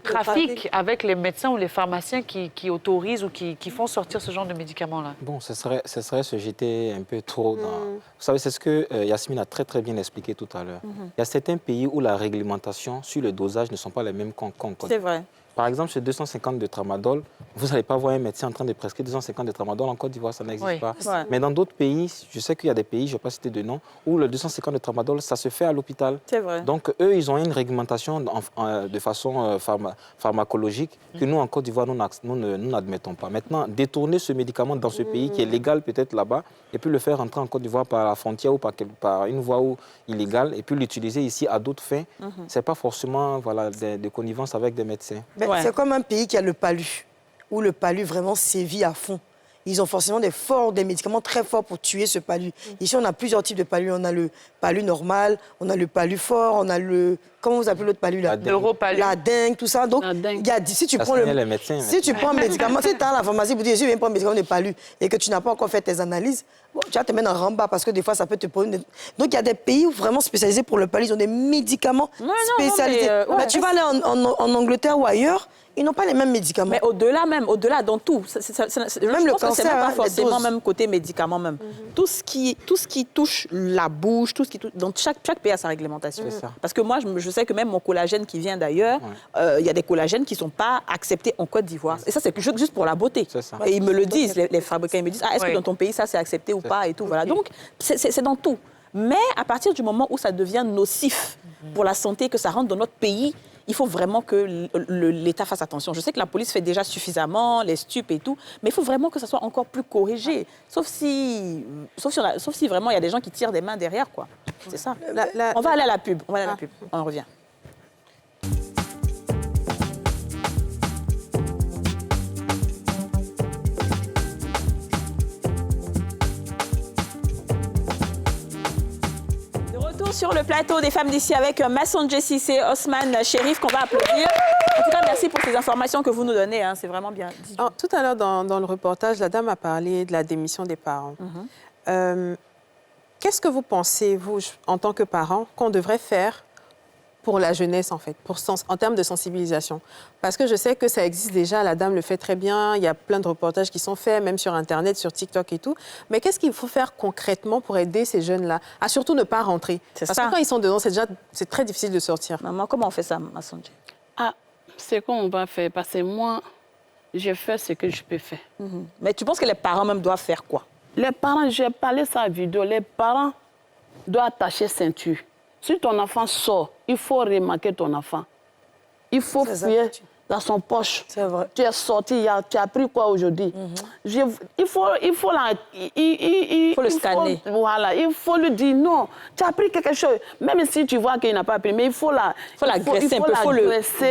trafic avec les médecins ou les pharmaciens qui autorisent ou qui font sortir ce genre de médicaments-là? Bon, ce serait se jeter un peu trop dans... Vous savez, c'est ce que Yasmine a très, très bien expliqué tout à l'heure. Il y a certains pays où la réglementation sur le dosage ne sont pas les mêmes qu'en Côte. C'est vrai. Par exemple, sur 250 de tramadol, vous n'allez pas voir un médecin en train de prescrire 250 de tramadol. En Côte d'Ivoire, ça n'existe pas. Ouais. Mais dans d'autres pays, je sais qu'il y a des pays, je ne vais pas citer de nom, où le 250 de tramadol, ça se fait à l'hôpital. C'est vrai. Donc, eux, ils ont une réglementation de façon pharmacologique que nous, en Côte d'Ivoire, nous n'admettons pas. Maintenant, détourner ce médicament dans ce pays qui est légal peut-être là-bas, et puis le faire entrer en Côte d'Ivoire par la frontière ou par une voie illégale, et puis l'utiliser ici à d'autres fins, ce n'est pas forcément de connivence avec des médecins. Ben, c'est comme un pays qui a le palu, où le palu vraiment sévit à fond. Ils ont forcément des médicaments très forts pour tuer ce palu. Ici, on a plusieurs types de palu. On a le palu normal, on a le palu fort, on a le... Comment vous appelez l'autre palu là? L'europalu. La dengue, tout ça. Donc, si tu prends si tu prends un médicament, si tu es à la pharmacie pour dire, je viens prendre un médicament de palu et que tu n'as pas encore fait tes analyses, bon, tu vas te mettre en ramba parce que des fois, ça peut te poser... Donc, il y a des pays vraiment spécialisés pour le palu. Ils ont des médicaments spécialisés. Mais tu vas aller en Angleterre ou ailleurs, ils n'ont pas les mêmes médicaments. Mais au-delà dans tout. Même le cancer, c'est même pas forcément doses. même côté médicaments même. Tout ce qui touche la bouche, tout ce qui touche... Donc chaque pays a sa réglementation. Parce que moi, je sais que même mon collagène qui vient d'ailleurs, il y a des collagènes qui ne sont pas acceptés en Côte d'Ivoire. Et ça, c'est juste pour la beauté. Et ils me le disent, les fabricants, ils me disent, est-ce que dans ton pays, ça c'est accepté ou pas et tout. Voilà. Donc, c'est dans tout. Mais à partir du moment où ça devient nocif pour la santé, que ça rentre dans notre pays, il faut vraiment que l'État fasse attention. Je sais que la police fait déjà suffisamment, les stupes et tout, mais il faut vraiment que ça soit encore plus corrigé. Sauf si vraiment il y a des gens qui tirent des mains derrière, quoi. C'est ça. On va aller à la pub. On revient. Sur le plateau des femmes d'ici avec Massondé Cissé, Osman Chérif, qu'on va applaudir. En tout cas, merci pour ces informations que vous nous donnez. Hein, c'est vraiment bien. Alors, tout à l'heure, dans le reportage, la dame a parlé de la démission des parents. Qu'est-ce que vous pensez, vous, en tant que parent, qu'on devrait faire pour la jeunesse, en fait, en termes de sensibilisation? Parce que je sais que ça existe déjà, la dame le fait très bien, il y a plein de reportages qui sont faits, même sur Internet, sur TikTok et tout. Mais qu'est-ce qu'il faut faire concrètement pour aider ces jeunes-là à surtout ne pas rentrer? Parce que quand ils sont dedans, c'est très difficile de sortir. Maman, comment on fait ça, Massondé? ce qu'on va faire, parce que moi, je fais ce que je peux faire. Mais tu penses que les parents même doivent faire quoi? Les parents, j'ai parlé ça en vidéo, les parents doivent attacher ceinture. Si ton enfant sort, il faut remarquer ton enfant. Il faut fouiller dans son poche. C'est vrai. Tu es sorti, tu as pris quoi aujourd'hui? Il faut le scanner. Voilà, il faut lui dire non, tu as pris quelque chose. Même si tu vois qu'il n'a pas pris, mais il faut l'agresser un peu.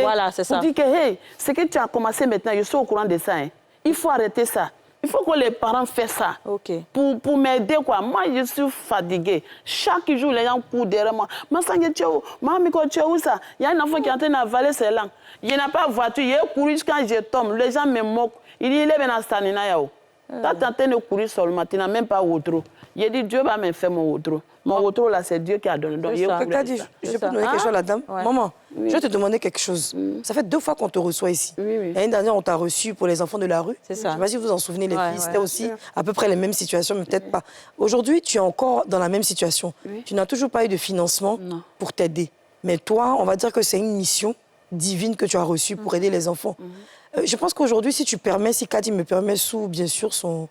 Voilà, c'est ça. Pour dire que, hey, ce que tu as commencé maintenant, je suis au courant de ça. Hein. Il faut arrêter ça. Il faut que les parents fassent ça pour m'aider. Moi, je suis fatiguée. Chaque jour, les gens courent derrière moi. Maman, tu es où ça? Il y a un enfant qui est en train d'avaler ses langues. Il n'y a pas de voiture. Il est couru quand je tombe. Les gens me moquent. Il dit, il est venu à Stanina. Tu es en train de courir seulement. Tu n'as même pas outro. Il dit, Dieu va me faire mon outro. Mon outro, là, c'est Dieu qui a donné. Donc, Quelqu'un dit, je peux te demander quelque chose à la dame. Maman, je vais te demander quelque chose. Ça fait 2 fois qu'on te reçoit ici. L'année dernière, on t'a reçu pour les enfants de la rue. C'est ça. Je ne sais pas si vous vous en souvenez, les filles. C'était aussi à peu près les mêmes situations, mais peut-être pas. Aujourd'hui, tu es encore dans la même situation. Tu n'as toujours pas eu de financement pour t'aider. Mais toi, on va dire que c'est une mission divine que tu as reçue pour aider les enfants. Je pense qu'aujourd'hui, si tu permets, si Kadi me permet, sous, bien sûr, son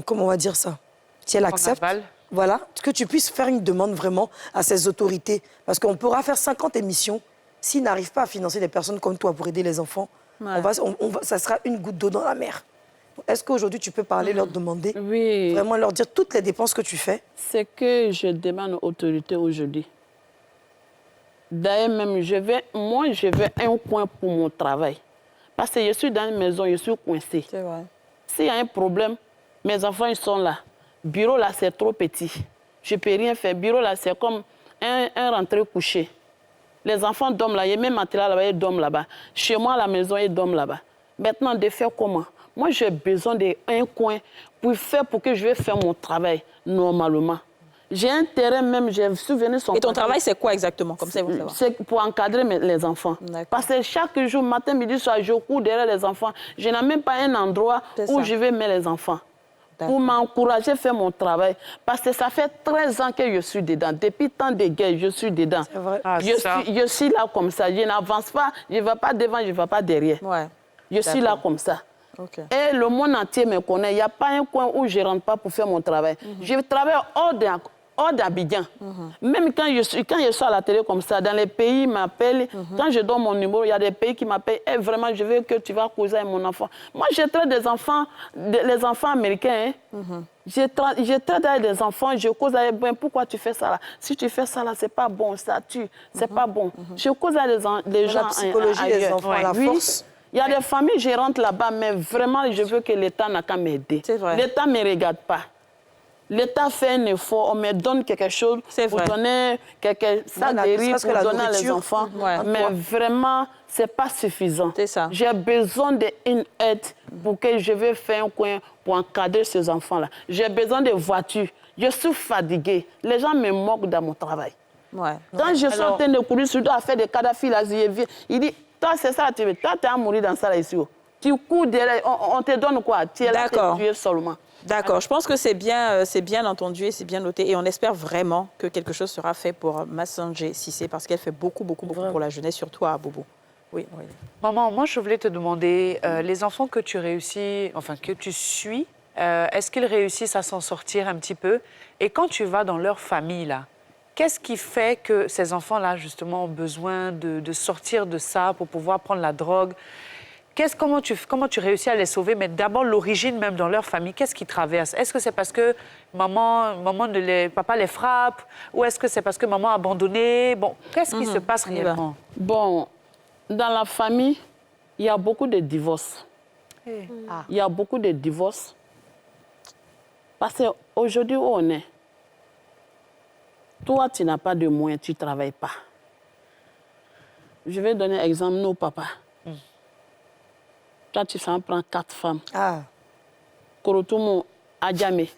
comment on va dire ça, si elle accepte, voilà, que tu puisses faire une demande vraiment à ces autorités. Parce qu'on pourra faire 50 émissions. S'ils n'arrivent pas à financer des personnes comme toi pour aider les enfants, ça sera une goutte d'eau dans la mer. Est-ce qu'aujourd'hui, tu peux parler, leur demander, vraiment leur dire toutes les dépenses que tu fais? C'est que je demande aux autorités aujourd'hui. D'ailleurs, même, je veux un coin pour mon travail. Parce que je suis dans une maison, je suis coincée. C'est vrai. S'il y a un problème, mes enfants, ils sont là. Bureau, là, c'est trop petit. Je ne peux rien faire. Bureau, là, c'est comme un rentré couché. Les enfants dorment là. Il y a même matériel là-bas, ils dorment là-bas. Chez moi, à la maison, ils dorment là-bas. Maintenant, de faire comment? Moi, j'ai besoin d'un coin pour que je vais faire mon travail normalement. J'ai un terrain même, j'ai souvenu son... Et ton travail, c'est quoi exactement? Comme ça, c'est pour encadrer les enfants. Parce que chaque jour, matin, midi, soir, je cours derrière les enfants. Je n'ai même pas un endroit où je vais mettre les enfants. Pour m'encourager à faire mon travail. Parce que ça fait 13 ans que je suis dedans. Depuis tant de guerres, je suis dedans. C'est vrai. Je suis là comme ça. Je n'avance pas, je ne vais pas devant, je ne vais pas derrière. Je suis là comme ça. Et le monde entier me connaît. Il n'y a pas un coin où je ne rentre pas pour faire mon travail. Je travaille hors d'Abidjan. Même quand je suis à la télé comme ça, dans les pays, ils m'appellent. Quand je donne mon numéro, il y a des pays qui m'appellent. Hey, vraiment, je veux que tu vas causer avec mon enfant. Moi, je traite des enfants, les enfants américains. Je traite avec des enfants, je cause avec... Ben, pourquoi tu fais ça là? Si tu fais ça là, c'est pas bon, ça tue, c'est pas bon. Je cause avec des gens. La psychologie des enfants, la force. Il y a des familles, je rentre là-bas, mais vraiment, je veux que l'État n'a qu'à m'aider. L'État ne me regarde pas. L'État fait un effort, on me donne quelque chose pour donner quelques sacs de riz pour donner à les enfants. Mais vraiment, ce n'est pas suffisant. J'ai besoin d'une aide pour que je vais faire un coin pour encadrer ces enfants-là. J'ai besoin de voitures. Je suis fatiguée. Les gens me moquent dans mon travail. Quand je suis en train de courir, je dois faire des Kadhafi, là, il dit, toi, c'est ça, tu es à mourir dans ça là, ici. Tu cours derrière, on te donne quoi? Tu es là, tu es seulement. D'accord, je pense que c'est bien entendu et c'est bien noté. Et on espère vraiment que quelque chose sera fait pour Massanger Cissé parce qu'elle fait beaucoup pour la jeunesse, surtout à Bobo. Oui. Maman, moi, je voulais te demander, les enfants que tu suis, est-ce qu'ils réussissent à s'en sortir un petit peu? Et quand tu vas dans leur famille, là, qu'est-ce qui fait que ces enfants-là, justement, ont besoin de sortir de ça pour pouvoir prendre la drogue? Comment tu réussis à les sauver? Mais d'abord, l'origine même dans leur famille, qu'est-ce qu'ils traversent? Est-ce que c'est parce que papa les frappe? Ou est-ce que c'est parce que maman a abandonné? Bon, qu'est-ce qui se passe réellement? Bon, dans la famille, il y a beaucoup de divorces. Il y a beaucoup de divorces. Parce qu'aujourd'hui où on est, toi, tu n'as pas de moyens, tu ne travailles pas. Je vais donner un exemple, nos papas. Toi, tu s'en prends 4 femmes. Korotumo, Adjamé,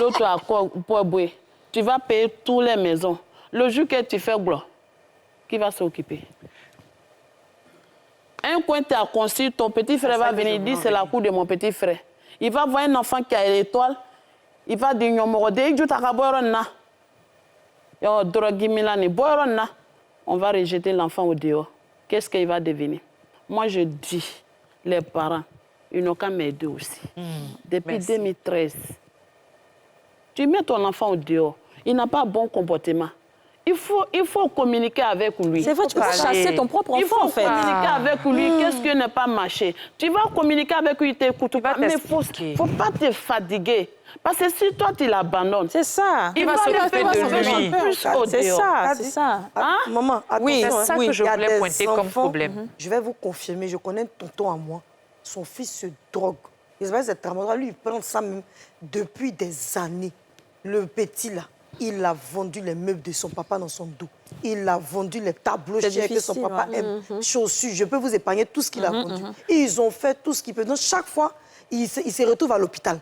l'autre à Poeboué. Tu vas payer toutes les maisons. Le jour que tu fais gloire, qui va s'occuper? Un coin tu as construit, ton petit frère va venir dire c'est la cour de mon petit frère. Il va voir un enfant qui a l'étoile, il va dire on va rejeter l'enfant au dehors. qu'est-ce qu'il va devenir? Moi, je dis, les parents, ils n'ont qu'à m'aider aussi. Depuis Merci. 2013, tu mets ton enfant au dehors, il n'a pas bon comportement. Il faut communiquer avec lui. C'est vrai, tu peux chasser ton propre enfant, il faut en fait. communiquer avec lui. Qu'est-ce qui n'a pas marché? Tu vas communiquer avec lui, il t'écoute pas. Mais il ne faut pas te fatiguer. Parce que si toi, tu l'abandonnes, c'est ça. Il va se le faire faire de lui. plus au C'est dehors. ça, c'est ça. Hein? Maman, Oui, attention, c'est ça hein. que je Il y a voulais des pointer comme enfants, problème. Je vais vous confirmer, je connais un tonton à moi. Son fils se drogue. Il se passe lui, il prend ça même depuis des années. Le petit, là, il a vendu les meubles de son papa dans son dos. Il a vendu les tableaux C'est chers que son difficile, papa aime. Chaussures, je peux vous épargner tout ce qu'il a vendu. Ils ont fait tout ce qu'ils peuvent. Donc, chaque fois, il se retrouve à l'hôpital.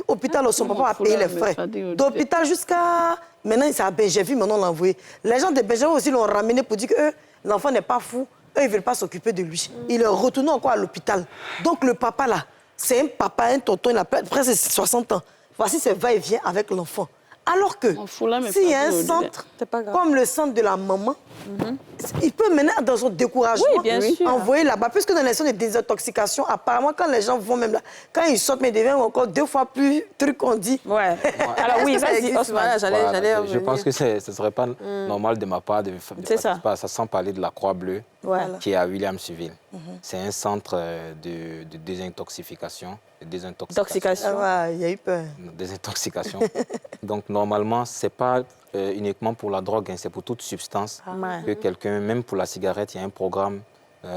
Hôpital, son papa a payé les frais. D'hôpital jusqu'à... Maintenant, il s'est à Benjamin, maintenant on l'a envoyé. Les gens de Benjamin aussi l'ont ramené pour dire que l'enfant n'est pas fou. Eux, ils ne veulent pas s'occuper de lui. Il est retourné encore à l'hôpital. Donc, le papa, là, c'est un papa, un tonton, il a presque 60 ans. Voici ses va-et-vient avec l'enfant. Alors que, s'il y a un centre, comme le centre de la maman, il peut mener dans son découragement, Oui, bien sûr. envoyer là-bas. Puisque dans les centres de désintoxication, apparemment, quand les gens vont même là, quand ils sortent, mais ils deviennent encore 2 fois plus truc qu'on dit. Ouais. Alors oui, vas-y, Osman. Voilà, je pense que ce ne serait pas normal de ma part de participer à ça sans parler de la Croix-Bleue, qui est à Williamsville. C'est un centre de désintoxication. Désintoxication. Il y a eu peur. Désintoxication. Donc, normalement, ce n'est pas uniquement pour la drogue, hein, c'est pour toute substance que quelqu'un, même pour la cigarette, il y a un programme.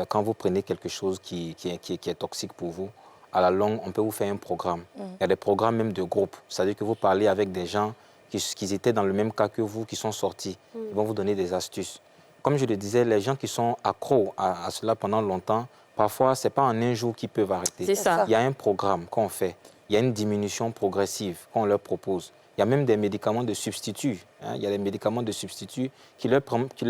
Quand vous prenez quelque chose qui est toxique pour vous, à la longue, on peut vous faire un programme. Il y a des programmes même de groupe. C'est-à-dire que vous parlez avec des gens qui étaient dans le même cas que vous, qui sont sortis. Ils vont vous donner des astuces. Comme je le disais, les gens qui sont accros à cela pendant longtemps, parfois, ce n'est pas en un jour qu'ils peuvent arrêter. C'est ça. Il y a un programme qu'on fait. Il y a une diminution progressive qu'on leur propose. Il y a même des médicaments de substitut. Hein. Il y a des médicaments de substitut qui leur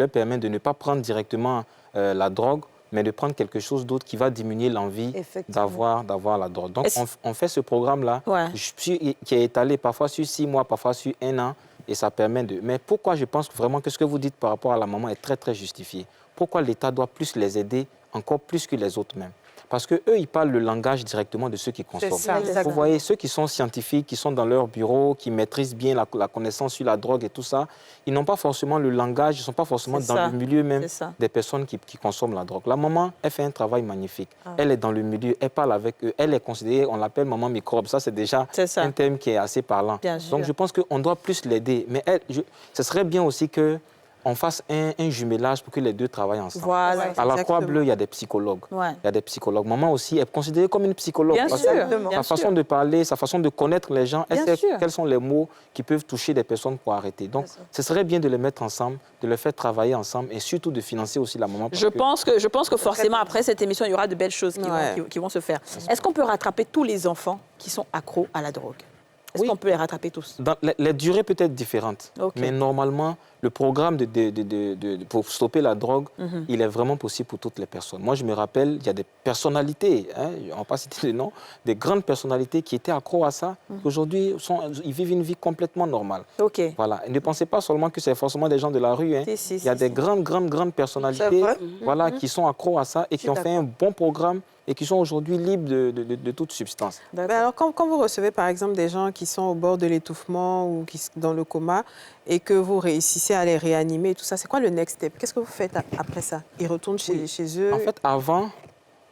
permettent de ne pas prendre directement la drogue, mais de prendre quelque chose d'autre qui va diminuer l'envie d'avoir la drogue. Donc, on fait ce programme-là qui est étalé parfois sur 6 mois, parfois sur 1 an, et ça permet de... Mais pourquoi je pense vraiment que ce que vous dites par rapport à la maman est très, très justifié? Pourquoi l'État doit plus les aider, encore plus que les autres même? Parce qu'eux, ils parlent le langage directement de ceux qui consomment. Vous voyez, ceux qui sont scientifiques, qui sont dans leur bureau, qui maîtrisent bien la connaissance sur la drogue et tout ça, ils n'ont pas forcément le langage, ils ne sont pas forcément dans le milieu même des personnes qui consomment la drogue. La maman, elle fait un travail magnifique. Elle est dans le milieu, elle parle avec eux, elle est considérée, on l'appelle maman microbe. Ça, c'est déjà un terme qui est assez parlant. Donc, je pense qu'on doit plus l'aider. Mais ce serait bien aussi que on fasse un jumelage pour que les deux travaillent ensemble. Voilà, à la Croix-Bleue, il y a des psychologues. Il y a des psychologues. Maman aussi est considérée comme une psychologue. Bien sûr. Sa façon de parler, sa façon de connaître les gens, elle sait quels sont les mots qui peuvent toucher des personnes pour arrêter. Donc, ce serait bien de les mettre ensemble, de les faire travailler ensemble et surtout de financer aussi la maman. Je pense que forcément, après cette émission, il y aura de belles choses qui vont se faire. Est-ce qu'on peut rattraper tous les enfants qui sont accros à la drogue? Est-ce qu'on peut les rattraper tous? Les durées peuvent être différentes. Mais normalement, le programme pour stopper la drogue, il est vraiment possible pour toutes les personnes. Moi, je me rappelle, il y a des personnalités, hein, on ne va pas citer les noms, des grandes personnalités qui étaient accros à ça, aujourd'hui, ils vivent une vie complètement normale. Voilà. Et ne pensez pas seulement que c'est forcément des gens de la rue. Hein. Il y a des grandes personnalités qui sont accros à ça et qui ont fait un bon programme et qui sont aujourd'hui libres de toute substance. Ben alors, quand vous recevez, par exemple, des gens qui sont au bord de l'étouffement ou qui sont dans le coma et que vous réussissez à les réanimer, tout ça, c'est quoi le next step? Qu'est-ce que vous faites après ça? Ils retournent chez eux? En fait, avant,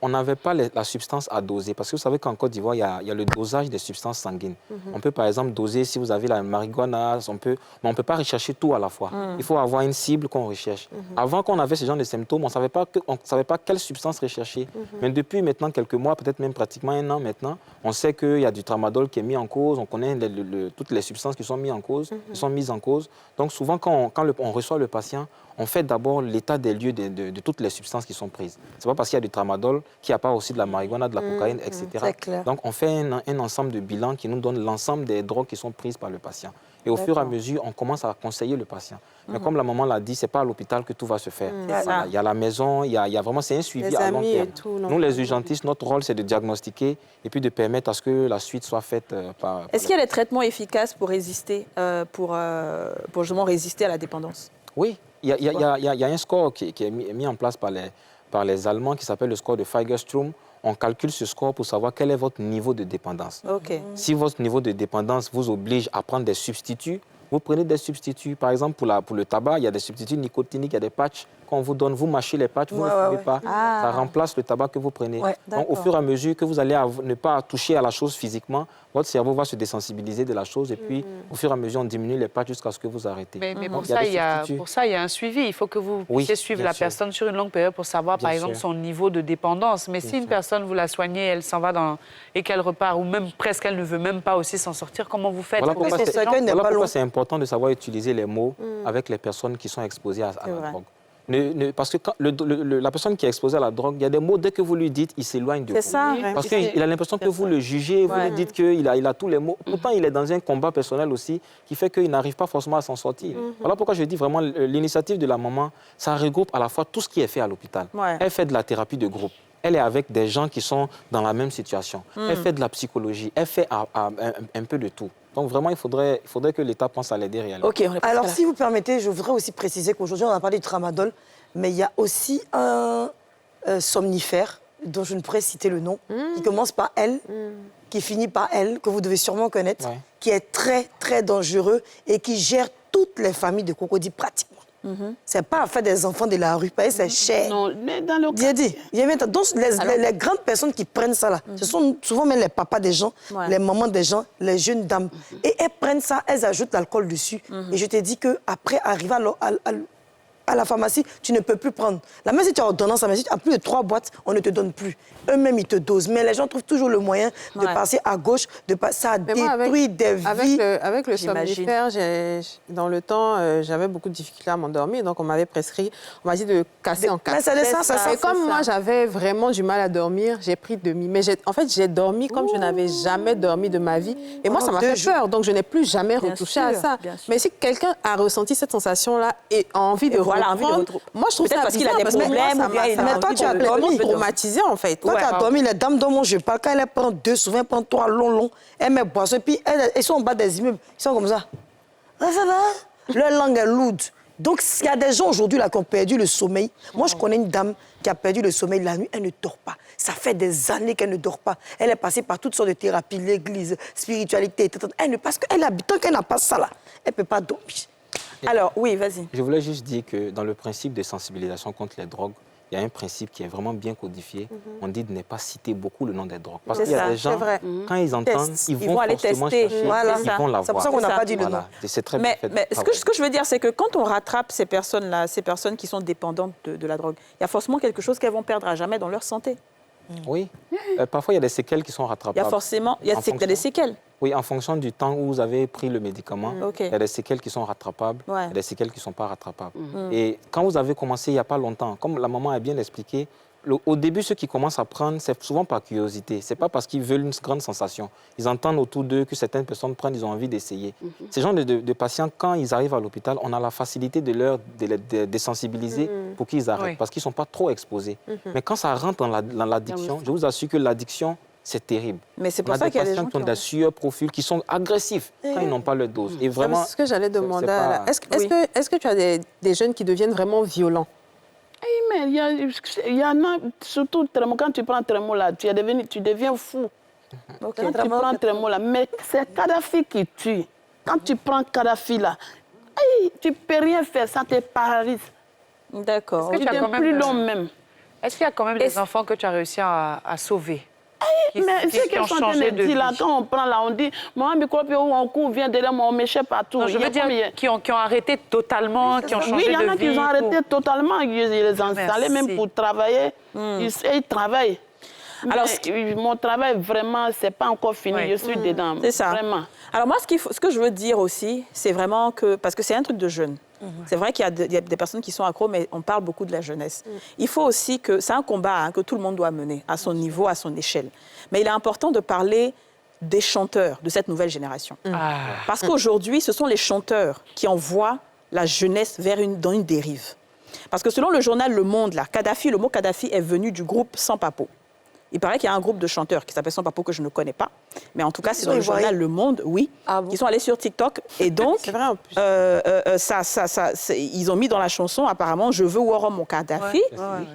on n'avait pas la substance à doser. Parce que vous savez qu'en Côte d'Ivoire, il y a le dosage des substances sanguines. On peut, par exemple, doser, si vous avez la marijuana, mais on ne peut pas rechercher tout à la fois. Il faut avoir une cible qu'on recherche. Avant qu'on avait ce genre de symptômes, on ne savait pas quelle substance rechercher. Mais depuis maintenant quelques mois, peut-être même pratiquement 1 an maintenant, on sait qu'il y a du tramadol qui est mis en cause, on connaît toutes les substances qui sont mises en cause, Donc souvent, quand on reçoit le patient, on fait d'abord l'état des lieux de toutes les substances qui sont prises. Ce n'est pas parce qu'il y a du tramadol qu'il n'y a pas aussi de la marijuana, de la cocaïne, etc. Donc, on fait un ensemble de bilans qui nous donne l'ensemble des drogues qui sont prises par le patient. Et au fur et à mesure, on commence à conseiller le patient. Mais comme la maman l'a dit, ce n'est pas à l'hôpital que tout va se faire. Voilà, il y a la maison, il y a vraiment, c'est un suivi à long terme. Nous, les urgentistes, notre rôle, c'est de diagnostiquer et puis de permettre à ce que la suite soit faite par... Est-ce qu'il y a des traitements efficaces pour résister, pour justement résister à la dépendance? Oui. Il y a un score qui est mis en place par par les Allemands qui s'appelle le score de Fagerström. On calcule ce score pour savoir quel est votre niveau de dépendance. Si votre niveau de dépendance vous oblige à prendre des substituts, vous prenez des substituts. Par exemple, pour le tabac, il y a des substituts nicotiniques, il y a des patchs qu'on vous donne. Vous mâchez les patchs, vous ne fumez pas. Ça remplace le tabac que vous prenez. Donc, au fur et à mesure que vous allez ne pas toucher à la chose physiquement, votre cerveau va se désensibiliser de la chose. Et puis, au fur et à mesure, on diminue les patchs jusqu'à ce que vous arrêtez. Mais pour ça, il y a un suivi. Il faut que vous puissiez suivre la personne sur une longue période pour savoir, par exemple, son niveau de dépendance. Mais si une personne, vous la soignez, elle s'en va et qu'elle repart, ou même presque, elle ne veut même pas aussi s'en sortir, comment vous faites? Voilà pourquoi c'est important de savoir utiliser les mots avec les personnes qui sont exposées à la drogue. Parce que la personne qui est exposée à la drogue, il y a des mots, dès que vous lui dites, il s'éloigne de vous. C'est ça. Parce qu'il a l'impression que vous le jugez, vous lui dites qu'il a tous les mots. Pourtant, il est dans un combat personnel aussi qui fait qu'il n'arrive pas forcément à s'en sortir. Voilà pourquoi je dis vraiment, l'initiative de la maman, ça regroupe à la fois tout ce qui est fait à l'hôpital. Elle fait de la thérapie de groupe. Elle est avec des gens qui sont dans la même situation. Elle fait de la psychologie. Elle fait un peu de tout. Donc vraiment, il faudrait que l'État pense à l'aider réellement. Alors, si vous permettez, je voudrais aussi préciser qu'aujourd'hui, on a parlé du tramadol, mais il y a aussi un somnifère, dont je ne pourrais citer le nom, qui commence par L, qui finit par L, que vous devez sûrement connaître, qui est très, très dangereux et qui gère toutes les familles de crocodiles pratiquement. C'est pas à faire des enfants de la rue, parce que c'est cher. Non, mais dans le cas... Donc, les grandes personnes qui prennent ça, là, ce sont souvent même les papas des gens, les mamans des gens, les jeunes dames. Et elles prennent ça, elles ajoutent l'alcool dessus. Et je te dis qu'après, arriver à la pharmacie, tu ne peux plus prendre. La même si tu as ordonnance, mais si tu as plus de 3 boîtes, on ne te donne plus. Eux-mêmes, ils te dosent. Mais les gens trouvent toujours le moyen de passer à gauche, ça détruit des vies. Avec le somnifère, dans le temps, j'avais beaucoup de difficultés à m'endormir. Donc, on m'avait prescrit, on m'a dit de casser en 4. Et comme moi, j'avais vraiment du mal à dormir, j'ai pris demi. Mais en fait, j'ai dormi comme je n'avais jamais dormi de ma vie. Et moi, ça m'a fait peur. Donc, je n'ai plus jamais retouché à ça. Mais si quelqu'un a ressenti cette sensation-là et a envie de reprendre, moi, je trouve ça parce qu'il a des problèmes ou bien mais toi, tu as dormi. Traumatisé, en fait. Toi, tu as dormi, les dames dont moi je parle, quand elles prennent 2, souvent elles prennent 3 longs, elles mettent boisson, et puis elles sont en bas des immeubles, ils sont comme ça. Leur langue est lourde. Donc, il y a des gens aujourd'hui là qui ont perdu le sommeil. Moi, je connais une dame qui a perdu le sommeil la nuit, elle ne dort pas. Ça fait des années qu'elle ne dort pas. Elle est passée par toutes sortes de thérapies, l'église, spiritualité, parce qu'elle habite, tant qu'elle n'a pas ça là, elle ne peut pas dormir. Alors, oui, vas-y. Je voulais juste dire que dans le principe de sensibilisation contre les drogues, il y a un principe qui est vraiment bien codifié. On dit de ne pas citer beaucoup le nom des drogues. Parce qu'il y a des gens, quand ils entendent, ils vont aller tester. Ils vont la voir. C'est pour ça qu'on n'a pas dit le nom. C'est très mais ce que je veux dire, c'est que quand on rattrape ces personnes-là, ces personnes qui sont dépendantes de la drogue, il y a forcément quelque chose qu'elles vont perdre à jamais dans leur santé. Oui. Parfois, il y a des séquelles qui sont rattrapables. Il y a forcément des séquelles. Oui, en fonction du temps où vous avez pris le médicament, il y a des séquelles qui sont rattrapables, il y a des séquelles qui ne sont pas rattrapables. Et quand vous avez commencé il n'y a pas longtemps, comme la maman a bien expliqué, au début, ceux qui commencent à prendre, c'est souvent par curiosité. Ce n'est pas parce qu'ils veulent une grande sensation. Ils entendent autour d'eux que certaines personnes prennent, ils ont envie d'essayer. Ces gens de patients, quand ils arrivent à l'hôpital, on a la facilité de les désensibiliser pour qu'ils arrêtent, parce qu'ils ne sont pas trop exposés. Mais quand ça rentre dans l'addiction, je vous assure que l'addiction, c'est terrible. Mais c'est pour ça qu'il y a des patients qui ont des sueurs profiles, qui sont agressifs quand ils n'ont pas leur dose. Et vraiment, c'est ce que j'allais demander. Est-ce que tu as des jeunes qui deviennent vraiment violents? Mais il y en a, surtout quand tu prends Trémo là, tu deviens fou. Quand tu prends Trémo là, mais c'est Kadhafi qui tue. Quand tu prends Kadhafi là, tu ne peux rien faire, ça te paralyse. D'accord. Tu n'es plus l'homme même. Est-ce qu'il y a quand même des enfants que tu as réussi à sauver? Mais c'est qu'ils sont changé de vie. Là, quand on prend là, on dit, maman, on court, vient derrière moi, on m'échappe partout. Je veux dire, qui ont arrêté totalement, qui ont changé de vie. Oui, il y en a qui ont arrêté totalement, ils les ont installés même pour travailler. Ils travaillent. Alors, mon travail, vraiment, ce n'est pas encore fini, je suis dedans. C'est ça. Vraiment. Alors moi, ce que je veux dire aussi, c'est vraiment que, parce que c'est un truc de jeunes. C'est vrai qu'il y a des personnes qui sont accros, mais on parle beaucoup de la jeunesse. Il faut aussi que, c'est un combat que tout le monde doit mener, à son niveau, à son échelle. Mais il est important de parler des chanteurs de cette nouvelle génération. Parce qu'aujourd'hui, ce sont les chanteurs qui envoient la jeunesse dans une dérive. Parce que selon le journal Le Monde, là, le mot Kadhafi est venu du groupe Sans Papo. Il paraît qu'il y a un groupe de chanteurs qui s'appelle Son Papo que je ne connais pas. Mais en tout cas, c'est dans le ivoiriens. journal Le Monde, oui. Ah bon? Ils sont allés sur TikTok. Et donc, C'est vrai, en plus. ils ont mis dans la chanson, apparemment, « Je veux Woro mon Kadhafi ».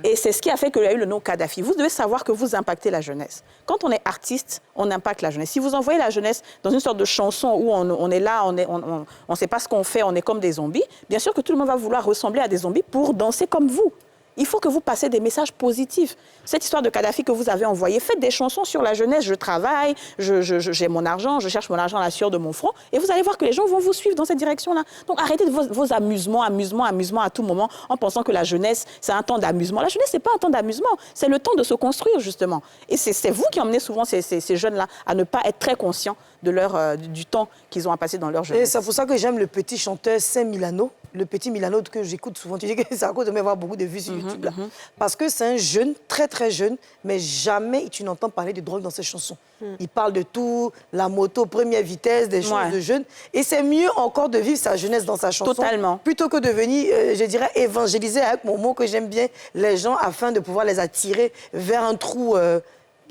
Et c'est ce qui a fait qu'il y a eu le nom Kadhafi. Vous devez savoir que vous impactez la jeunesse. Quand on est artiste, on impacte la jeunesse. Si vous envoyez la jeunesse dans une sorte de chanson où on est là, on ne sait pas ce qu'on fait, on est comme des zombies, bien sûr que tout le monde va vouloir ressembler à des zombies pour danser comme vous. Il faut que vous passez des messages positifs. Cette histoire de Kadhafi que vous avez envoyée, faites des chansons sur la jeunesse. Je travaille, j'ai mon argent, je cherche mon argent à la sueur de mon front. Et vous allez voir que les gens vont vous suivre dans cette direction-là. Donc arrêtez vos amusements à tout moment en pensant que la jeunesse, c'est un temps d'amusement. La jeunesse, ce n'est pas un temps d'amusement. C'est le temps de se construire, justement. Et c'est vous qui emmenez souvent ces jeunes-là à ne pas être très conscients de du temps qu'ils ont à passer dans leur jeunesse. Et c'est pour ça que j'aime le petit chanteur Saint Milano. Le petit Milano que j'écoute souvent. Tu dis que c'est à cause de m'avoir beaucoup de vues sur YouTube. Là. Parce que c'est un jeune, très très jeune, mais jamais tu n'entends parler de drogue dans ses chansons. Il parle de tout, la moto, première vitesse, des choses de jeunes. Et c'est mieux encore de vivre sa jeunesse dans sa chanson. Totalement. Plutôt que de venir, je dirais, évangéliser avec mon mot que j'aime bien les gens afin de pouvoir les attirer vers un trou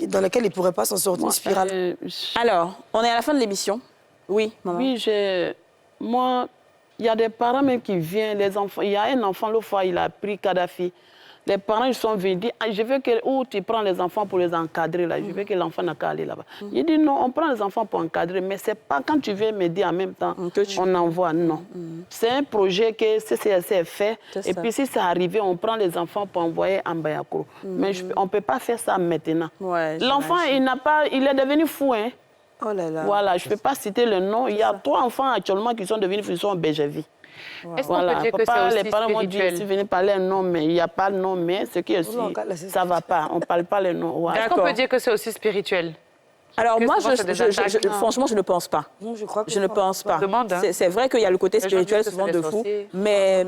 dans lequel ils ne pourraient pas s'en sortir, une spirale. Alors, on est à la fin de l'émission. Oui, maman. Oui, moi, il y a des parents même qui viennent, les enfants. Il y a un enfant, l'autre fois, il a pris Kadhafi. Les parents, ils sont venus dire, je veux que, où tu prends les enfants pour les encadrer, là. Je veux que l'enfant n'a qu'à aller là-bas. Il dit, non, on prend les enfants pour encadrer, mais c'est pas quand tu viens me dire en même temps, on envoie, non. C'est un projet que CCSC fait, et puis si c'est arrivé, on prend les enfants pour envoyer en Bayakro. Mais on ne peut pas faire ça maintenant. L'enfant, il est devenu fou, hein. Oh là là. Voilà, je ne peux pas citer le nom. Il y a 3 enfants actuellement qui sont devenus fous, ils sont en Bégervie. Est-ce qu'on peut dire que c'est aussi les parents m'ont dit, si vous venez parler un nom, mais il n'y a pas de nom, mais ce qui est aussi, ça ne va pas. On ne parle pas le nom. Est-ce qu'on peut dire que c'est aussi spirituel? Alors moi, franchement, je ne pense pas. Je ne pense pas. C'est vrai qu'il y a le côté spirituel souvent de fou, mais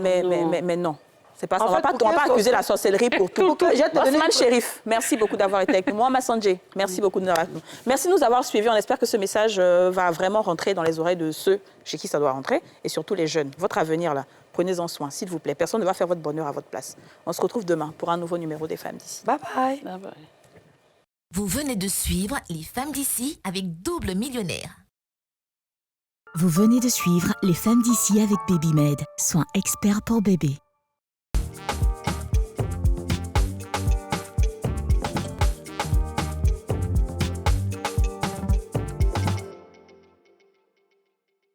non. C'est pas ça. On ne va pas accuser la sorcellerie pour tout. Osman Chérif, merci beaucoup d'avoir été avec nous. Moi, Massandje, merci beaucoup de nous avoir. Merci de nous avoir suivis. On espère que ce message va vraiment rentrer dans les oreilles de ceux chez qui ça doit rentrer, et surtout les jeunes. Votre avenir, là, prenez-en soin, s'il vous plaît. Personne ne va faire votre bonheur à votre place. On se retrouve demain pour un nouveau numéro des Femmes d'ici. Bye bye. Bye bye. Vous venez de suivre Les Femmes d'ici avec Double Millionnaire. Vous venez de suivre Les Femmes d'ici avec BabyMed, soins experts pour bébés.